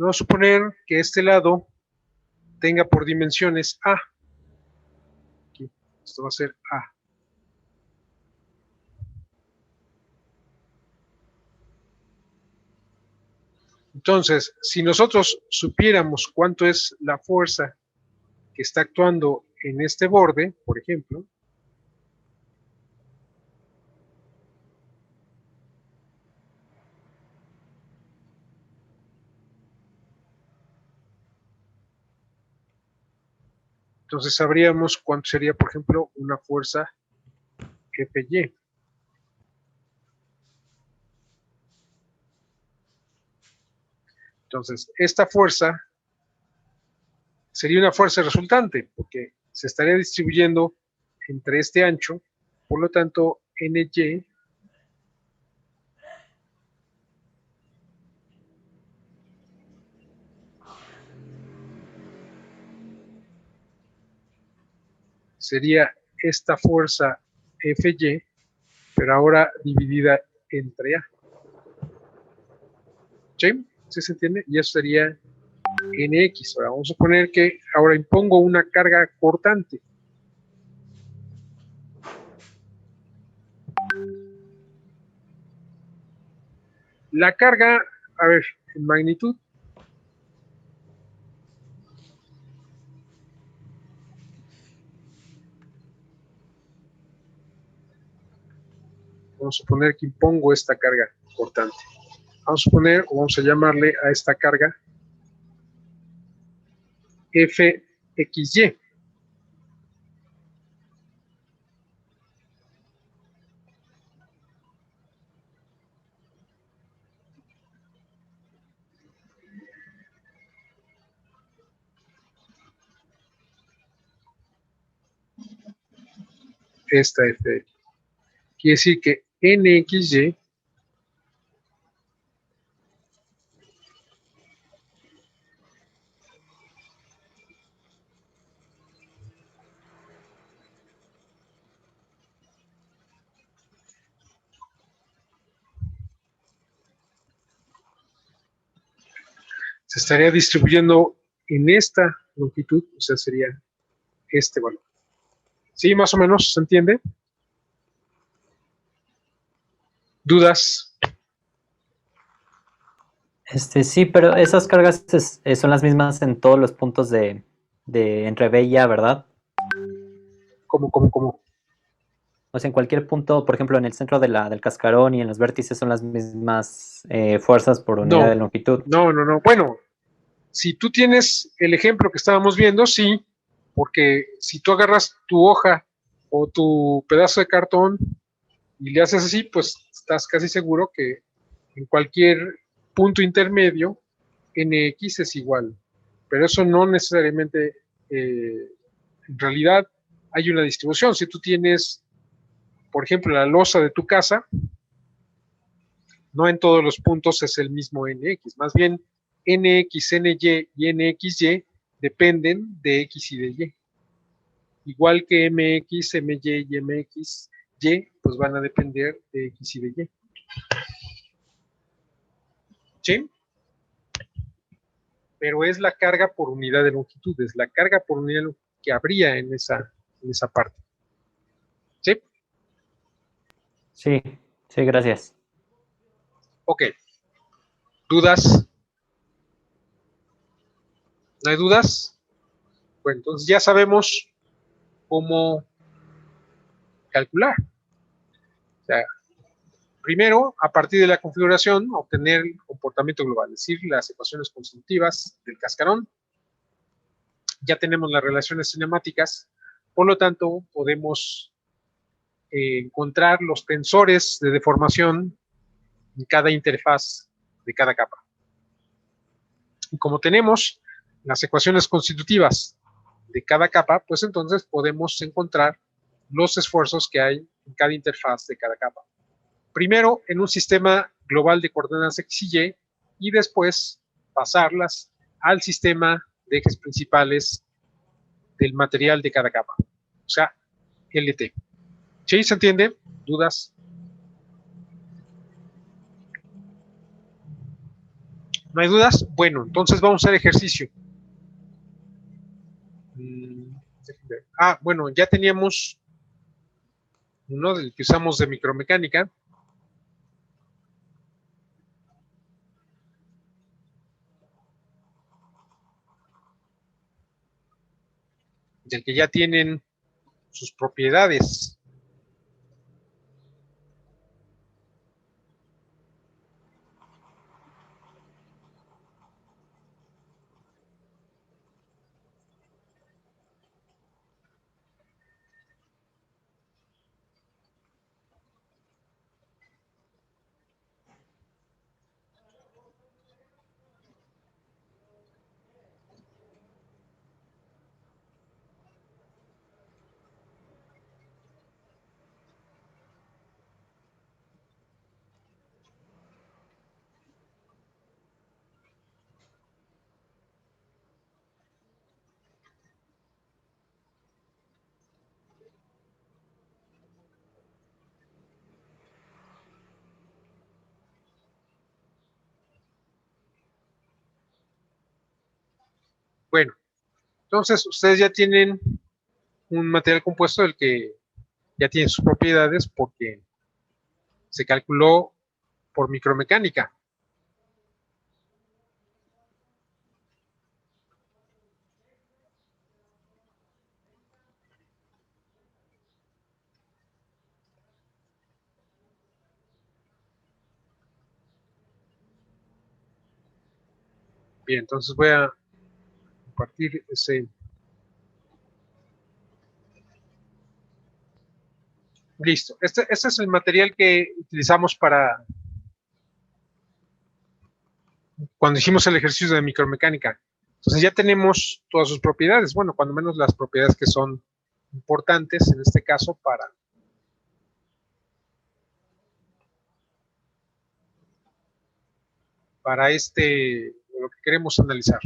Vamos a suponer que este lado tenga por dimensiones A. Aquí, esto va a ser A. Entonces, si nosotros supiéramos cuánto es la fuerza que está actuando en este borde, por ejemplo, entonces sabríamos cuánto sería, por ejemplo, una fuerza Fy. Entonces, esta fuerza sería una fuerza resultante, porque se estaría distribuyendo entre este ancho, por lo tanto, Ny sería esta fuerza Fy, pero ahora dividida entre A. ¿Sí? ¿Sí se entiende? Y eso sería Nx. Ahora vamos a poner que ahora impongo una carga cortante. La carga, a ver, en magnitud, vamos a suponer que impongo esta carga cortante. Vamos a poner, o vamos a llamarle a esta carga Fxy. Esta Fx. Quiere decir que Nxy se estaría distribuyendo en esta longitud, o sea, sería este valor. ¿Sí? Más o menos, ¿se entiende? ¿Dudas? Sí, pero esas cargas son las mismas en todos los puntos de entre B y A, ¿verdad? ¿Cómo? O sea, en cualquier punto, por ejemplo, en el centro del cascarón y en los vértices son las mismas fuerzas por unidad de No, longitud. no. Bueno, si tú tienes el ejemplo que estábamos viendo, sí, porque si tú agarras tu hoja o tu pedazo de cartón y le haces así, pues estás casi seguro que en cualquier punto intermedio, Nx es igual. Pero eso no necesariamente, en realidad, hay una distribución. Si tú tienes, por ejemplo, la losa de tu casa, no en todos los puntos es el mismo Nx. Más bien, Nx, Ny y Nxy dependen de X y de Y. Igual que Mx, My y Mxy, pues van a depender de X y de Y. ¿Sí? Pero es la carga por unidad de longitud, es la carga por unidad de longitud que habría en esa parte. ¿Sí? Sí, sí, gracias. Ok. ¿Dudas? ¿No hay dudas? Bueno, entonces ya sabemos cómo calcular. O sea, primero, a partir de la configuración, obtener el comportamiento global, es decir, las ecuaciones constitutivas del cascarón. Ya tenemos las relaciones cinemáticas, por lo tanto, podemos encontrar los tensores de deformación en cada interfaz de cada capa. Y como tenemos las ecuaciones constitutivas de cada capa, pues entonces podemos encontrar los esfuerzos que hay en cada interfaz de cada capa. Primero en un sistema global de coordenadas X y Y después pasarlas al sistema de ejes principales del material de cada capa, o sea, LT. ¿Sí se entiende? ¿Dudas? ¿No hay dudas? Bueno, entonces vamos a hacer ejercicio. Bueno, ya teníamos uno del que usamos de micromecánica. Del que ya tienen sus propiedades. Bueno, entonces ustedes ya tienen un material compuesto del que ya tiene sus propiedades porque se calculó por micromecánica. Bien, entonces voy a compartir ese. Listo. Este es el material que utilizamos para cuando hicimos el ejercicio de micromecánica. Entonces ya tenemos todas sus propiedades. Bueno, cuando menos las propiedades que son importantes en este caso para lo que queremos analizar.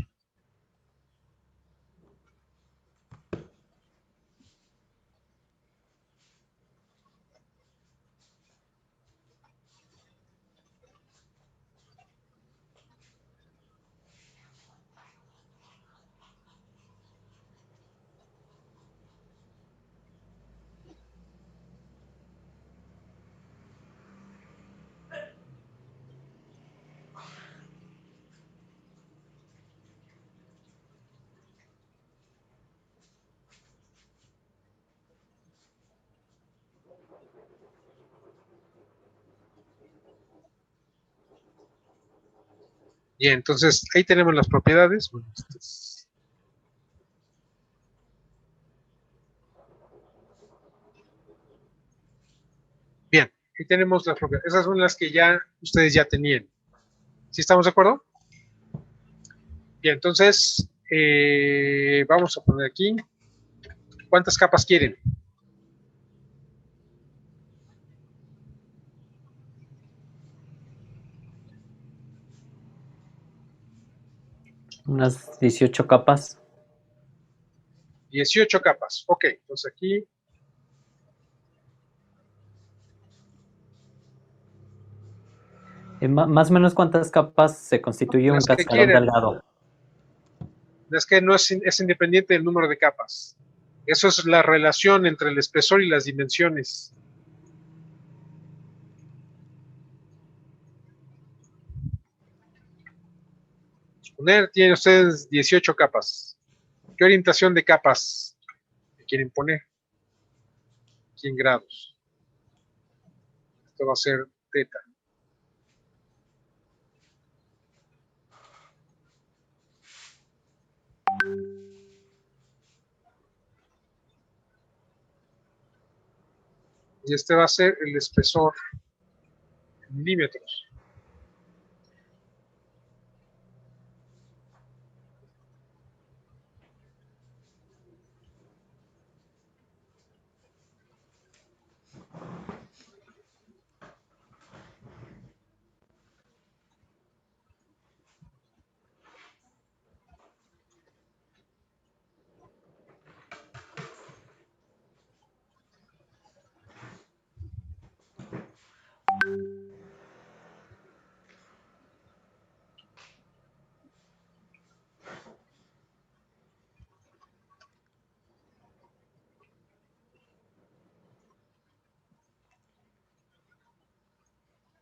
Bien, entonces ahí tenemos las propiedades. Bueno, bien, ahí tenemos las propiedades. Esas son las que ya ustedes ya tenían. ¿Sí estamos de acuerdo? Bien, entonces vamos a poner aquí. ¿Cuántas capas quieren? Unas 18 capas. 18 capas. Ok, entonces aquí. Más o menos cuántas capas se constituye un Las que cascarón quieren. delgado. Es que no es independiente del número de capas. Eso es la relación entre el espesor y las dimensiones. Poner, tienen ustedes 18 capas. ¿Qué orientación de capas quieren poner? 100 grados. Esto va a ser teta. Y este va a ser el espesor en milímetros.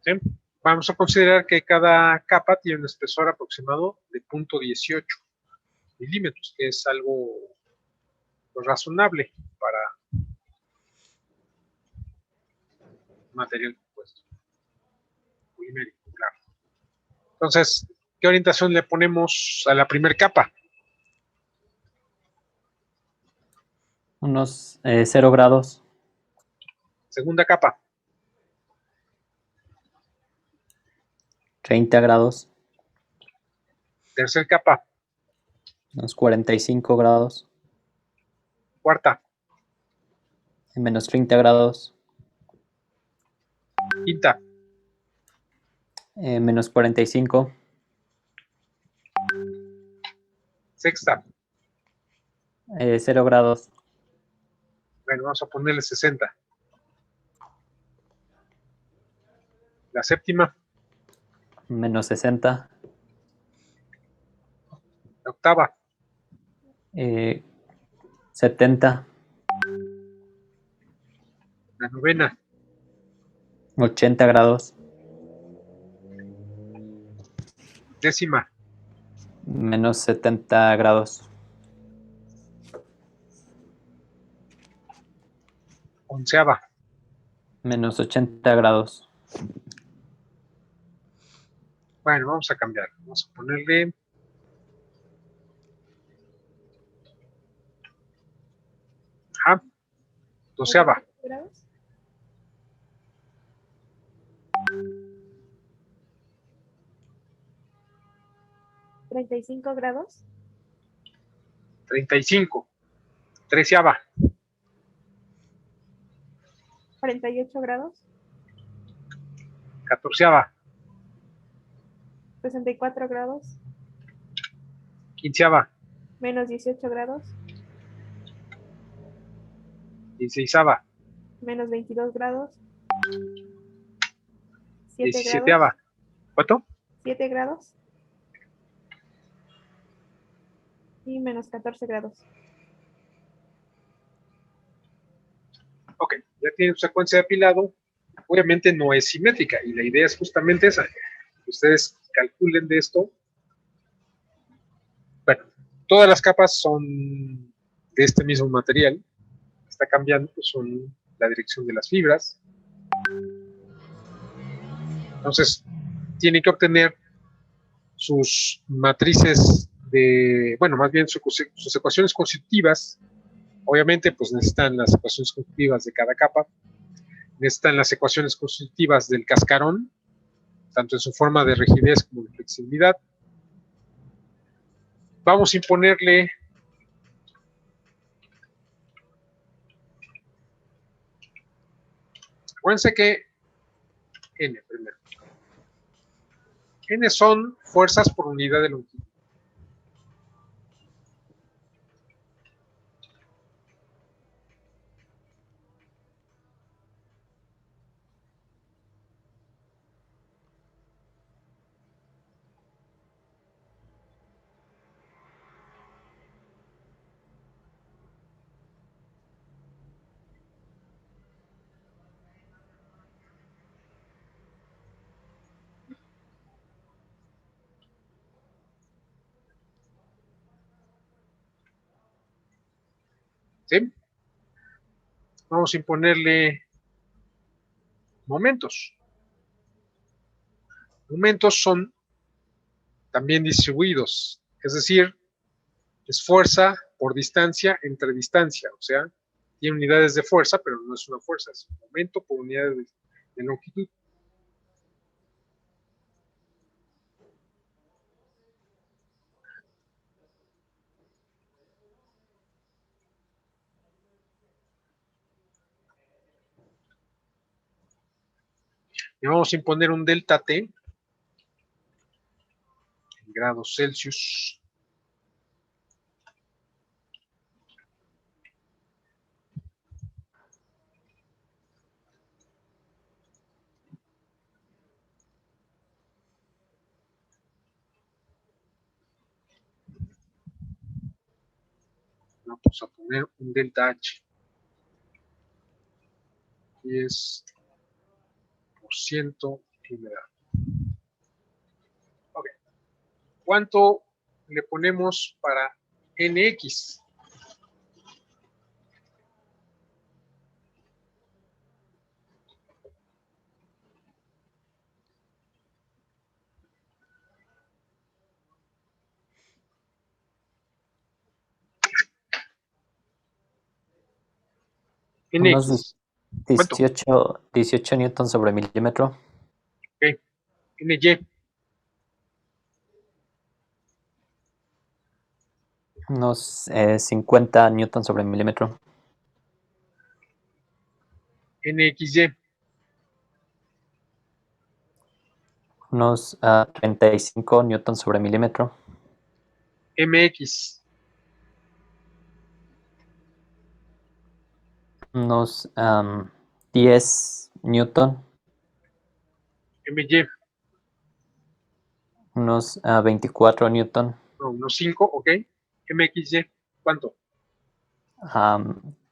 ¿sí? Vamos a considerar que cada capa tiene un espesor aproximado de 0.18 milímetros, que es algo pues, razonable para material compuesto, polimérico, claro. Entonces, ¿qué orientación le ponemos a la primera capa? Unos 0 grados, Segunda capa, 30 grados, tercera capa, unos 45 grados, cuarta, menos 30 grados, quinta, menos 45, sexta. 0 grados, Bueno, vamos a ponerle 60. La séptima, menos 60, la octava, 70, la novena, 80 grados, décima, menos 70 grados, onceava. menos 80 grados, Bueno, vamos a cambiar. Vamos a ponerle doceava, ¿Grados? 35 grados, 35, treceava, 48 grados, catorceava, 64 grados, quinceava, menos 18 grados, dieciseisava, menos 22 grados, 7 grados, diecisietava. ¿Cuánto? 7 grados y menos 14 grados. Ok, ya tiene su secuencia de apilado. Obviamente no es simétrica y la idea es justamente esa. Que ustedes calculen de esto. Bueno, todas las capas son de este mismo material. Está cambiando, pues, son la dirección de las fibras. Entonces, tiene que obtener sus matrices de, bueno, más bien sus ecuaciones constitutivas. Obviamente, pues necesitan las ecuaciones constitutivas de cada capa, necesitan las ecuaciones constitutivas del cascarón, tanto en su forma de rigidez como de flexibilidad. Vamos a imponerle acuérdense que N primero. N son fuerzas por unidad de longitud. ¿Sí? Vamos a imponerle momentos. Momentos son también distribuidos, es decir, es fuerza por distancia entre distancia, o sea, tiene unidades de fuerza, pero no es una fuerza, es un momento por unidad de longitud. Y vamos a imponer un delta T en grados Celsius. Vamos a poner un delta H. 10% y humedad. Ok. ¿Cuánto le ponemos para Nx? Unos Nx. ¿Cuánto? 18 newtons sobre milímetro. Ok. Ny. Unos 50 newtons sobre milímetro. Nxy. Unos 35 newtons sobre milímetro. Mx. Unos 10 newton. My. Unos 24 newton. No, unos 5, ok. Mxy. ¿Cuánto?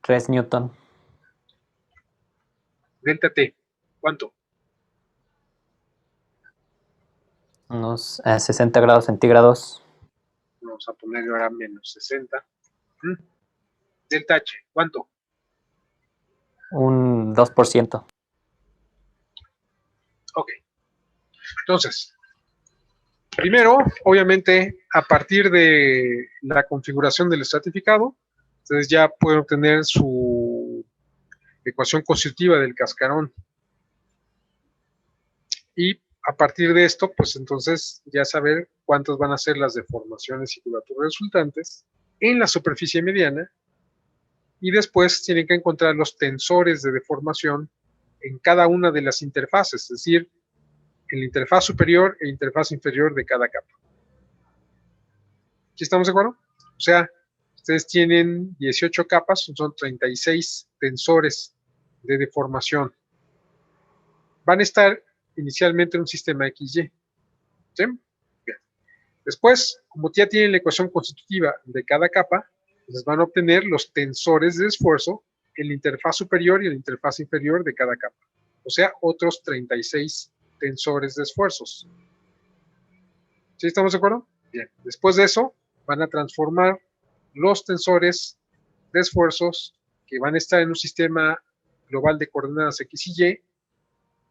3 newton. Delta T. ¿Cuánto? Unos 60 grados centígrados. Vamos a ponerle ahora menos 60. Delta H. ¿Cuánto? Un 2%. Ok. Entonces, primero, obviamente, a partir de la configuración del estratificado, ustedes ya pueden obtener su ecuación constitutiva del cascarón. Y a partir de esto, pues entonces ya saber cuántas van a ser las deformaciones y curvaturas resultantes en la superficie mediana. Y después tienen que encontrar los tensores de deformación en cada una de las interfaces, es decir, en la interfaz superior e interfaz inferior de cada capa. ¿Sí estamos de acuerdo? O sea, ustedes tienen 18 capas, son 36 tensores de deformación. Van a estar inicialmente en un sistema XY. ¿Sí? Bien. Después, como ya tienen la ecuación constitutiva de cada capa, les van a obtener los tensores de esfuerzo en la interfaz superior y en la interfaz inferior de cada capa. O sea, otros 36 tensores de esfuerzos. ¿Sí estamos de acuerdo? Bien. Después de eso, van a transformar los tensores de esfuerzos que van a estar en un sistema global de coordenadas X y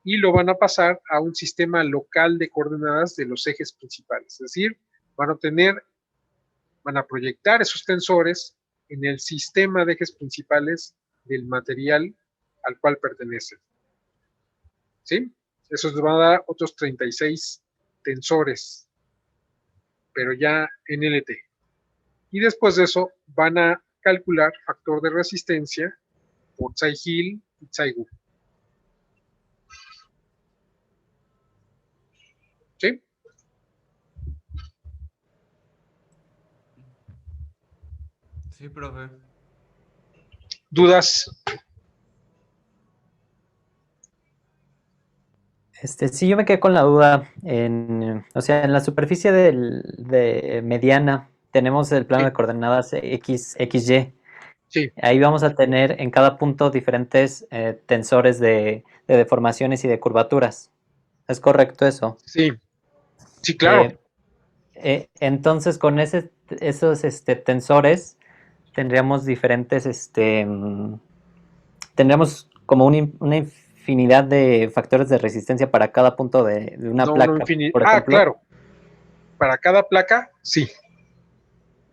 Y lo van a pasar a un sistema local de coordenadas de los ejes principales. Es decir, van a proyectar esos tensores en el sistema de ejes principales del material al cual pertenecen. ¿Sí? Eso les va a dar otros 36 tensores, pero ya en LT. Y después de eso van a calcular factor de resistencia por Tsai-Hill y Tsai-Gu. ¿Sí? Sí, profe. ¿Dudas? Sí, yo me quedé con la duda. O sea, en la superficie de mediana tenemos el plano Sí. de coordenadas X, XY. Sí. Ahí vamos a tener en cada punto diferentes tensores de deformaciones y de curvaturas. ¿Es correcto eso? Sí. Sí, claro. Entonces, con esos tensores tendríamos diferentes, tendríamos como una infinidad de factores de resistencia para cada punto de una No, no placa, infinito. por Ah, ejemplo. claro. Para cada placa, sí.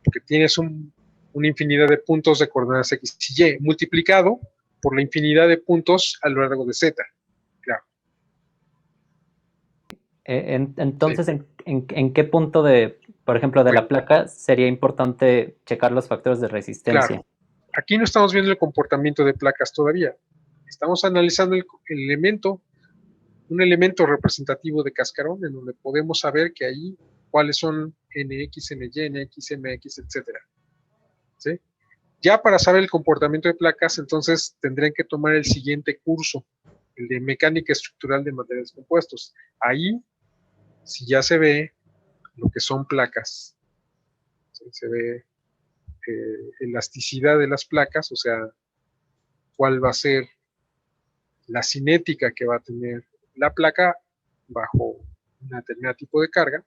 Porque tienes una infinidad de puntos de coordenadas X y Y multiplicado por la infinidad de puntos a lo largo de Z. Claro. Entonces, Sí. ¿en qué punto por ejemplo, de Bueno, la placa sería importante checar los factores de claro. resistencia? Aquí no estamos viendo el comportamiento de placas todavía. Estamos analizando el elemento, un elemento representativo de cascarón, en donde podemos saber que ahí cuáles son NX, NY, NX, MX, etcétera. ¿Sí? Ya para saber el comportamiento de placas, entonces tendrían que tomar el siguiente curso, el de mecánica estructural de materiales compuestos. Ahí, si ya se ve lo que son placas, ¿sí? Se ve elasticidad de las placas, o sea, cuál va a ser la cinética que va a tener la placa bajo un determinado tipo de carga.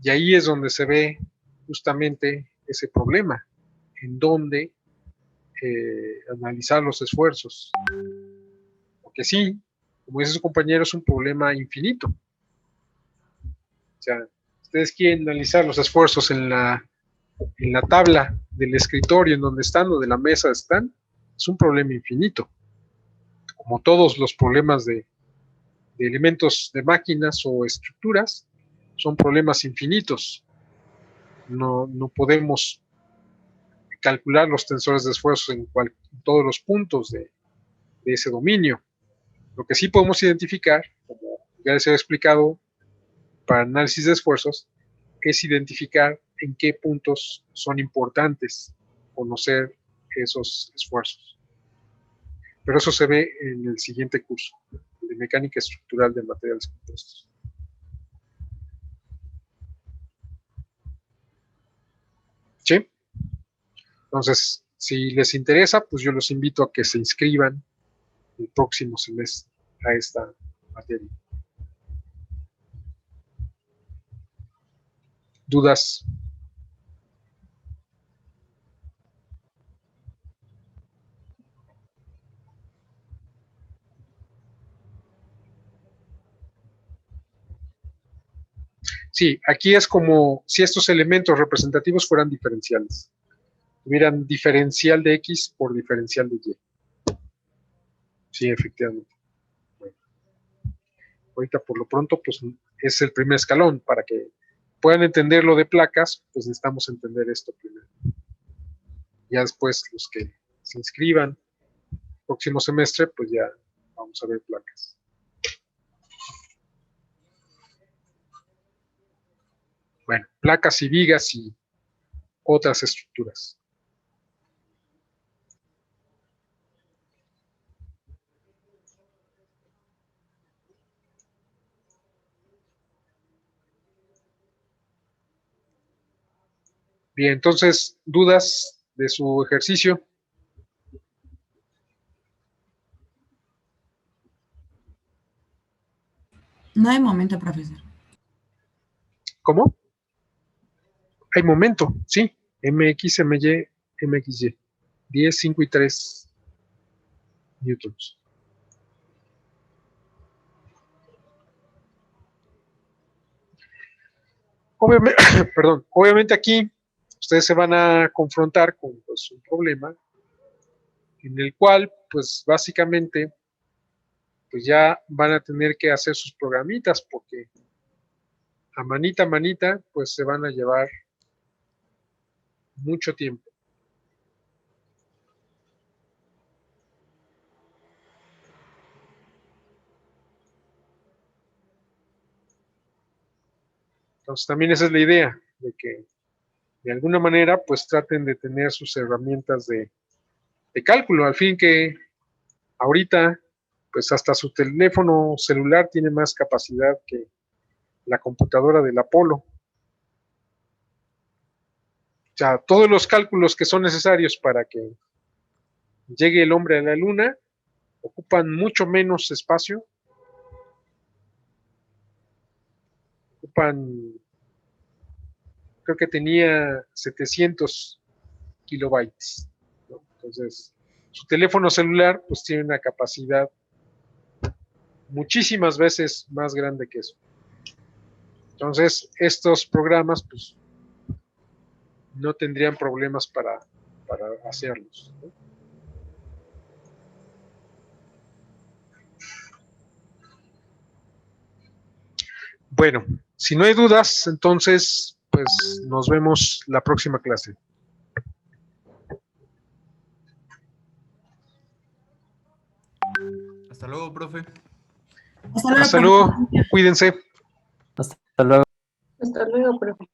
Y ahí es donde se ve justamente ese problema, en donde analizar los esfuerzos. Porque sí, como dice su compañero, es un problema infinito. O sea, ustedes quieren analizar los esfuerzos en la tabla del escritorio en donde están o de la mesa están, es un problema infinito. Como todos los problemas de elementos de máquinas o estructuras, son problemas infinitos. No podemos calcular los tensores de esfuerzos en todos los puntos de ese dominio. Lo que sí podemos identificar, como ya les he explicado, para análisis de esfuerzos, es identificar en qué puntos son importantes conocer esos esfuerzos. Pero eso se ve en el siguiente curso, de mecánica estructural de materiales compuestos. ¿Sí? Entonces, si les interesa, pues yo los invito a que se inscriban el próximo semestre a esta materia. ¿Dudas? Sí, aquí es como si estos elementos representativos fueran diferenciales. Tuvieran diferencial de X por diferencial de Y. Sí, efectivamente. Bueno, ahorita por lo pronto, pues es el primer escalón. Para que puedan entender lo de placas, pues necesitamos entender esto primero. Ya después, los que se inscriban próximo semestre, pues ya vamos a ver placas. Bueno, placas y vigas y otras estructuras. Bien, entonces, ¿dudas de su ejercicio? No hay momento, profesor. ¿Cómo? Hay momento, sí. MX, MY, MXY. 10, 5 y 3 newtons. Obviamente, perdón, obviamente aquí ustedes se van a confrontar con pues, un problema en el cual, pues básicamente, pues ya van a tener que hacer sus programitas porque a manita, pues se van a llevar mucho tiempo. Entonces también esa es la idea, de que de alguna manera pues traten de tener sus herramientas de cálculo, al fin que ahorita pues hasta su teléfono celular tiene más capacidad que la computadora del Apolo. O sea, todos los cálculos que son necesarios para que llegue el hombre a la luna ocupan mucho menos espacio, creo que tenía 700 kilobytes, ¿no? Entonces, su teléfono celular pues tiene una capacidad muchísimas veces más grande que eso. Entonces, estos programas pues no tendrían problemas para hacerlos, ¿no? Bueno, si no hay dudas, entonces pues nos vemos la próxima clase. Hasta luego, profe. Hasta luego, Hasta luego, profesor. cuídense. Hasta luego. Hasta luego, profe.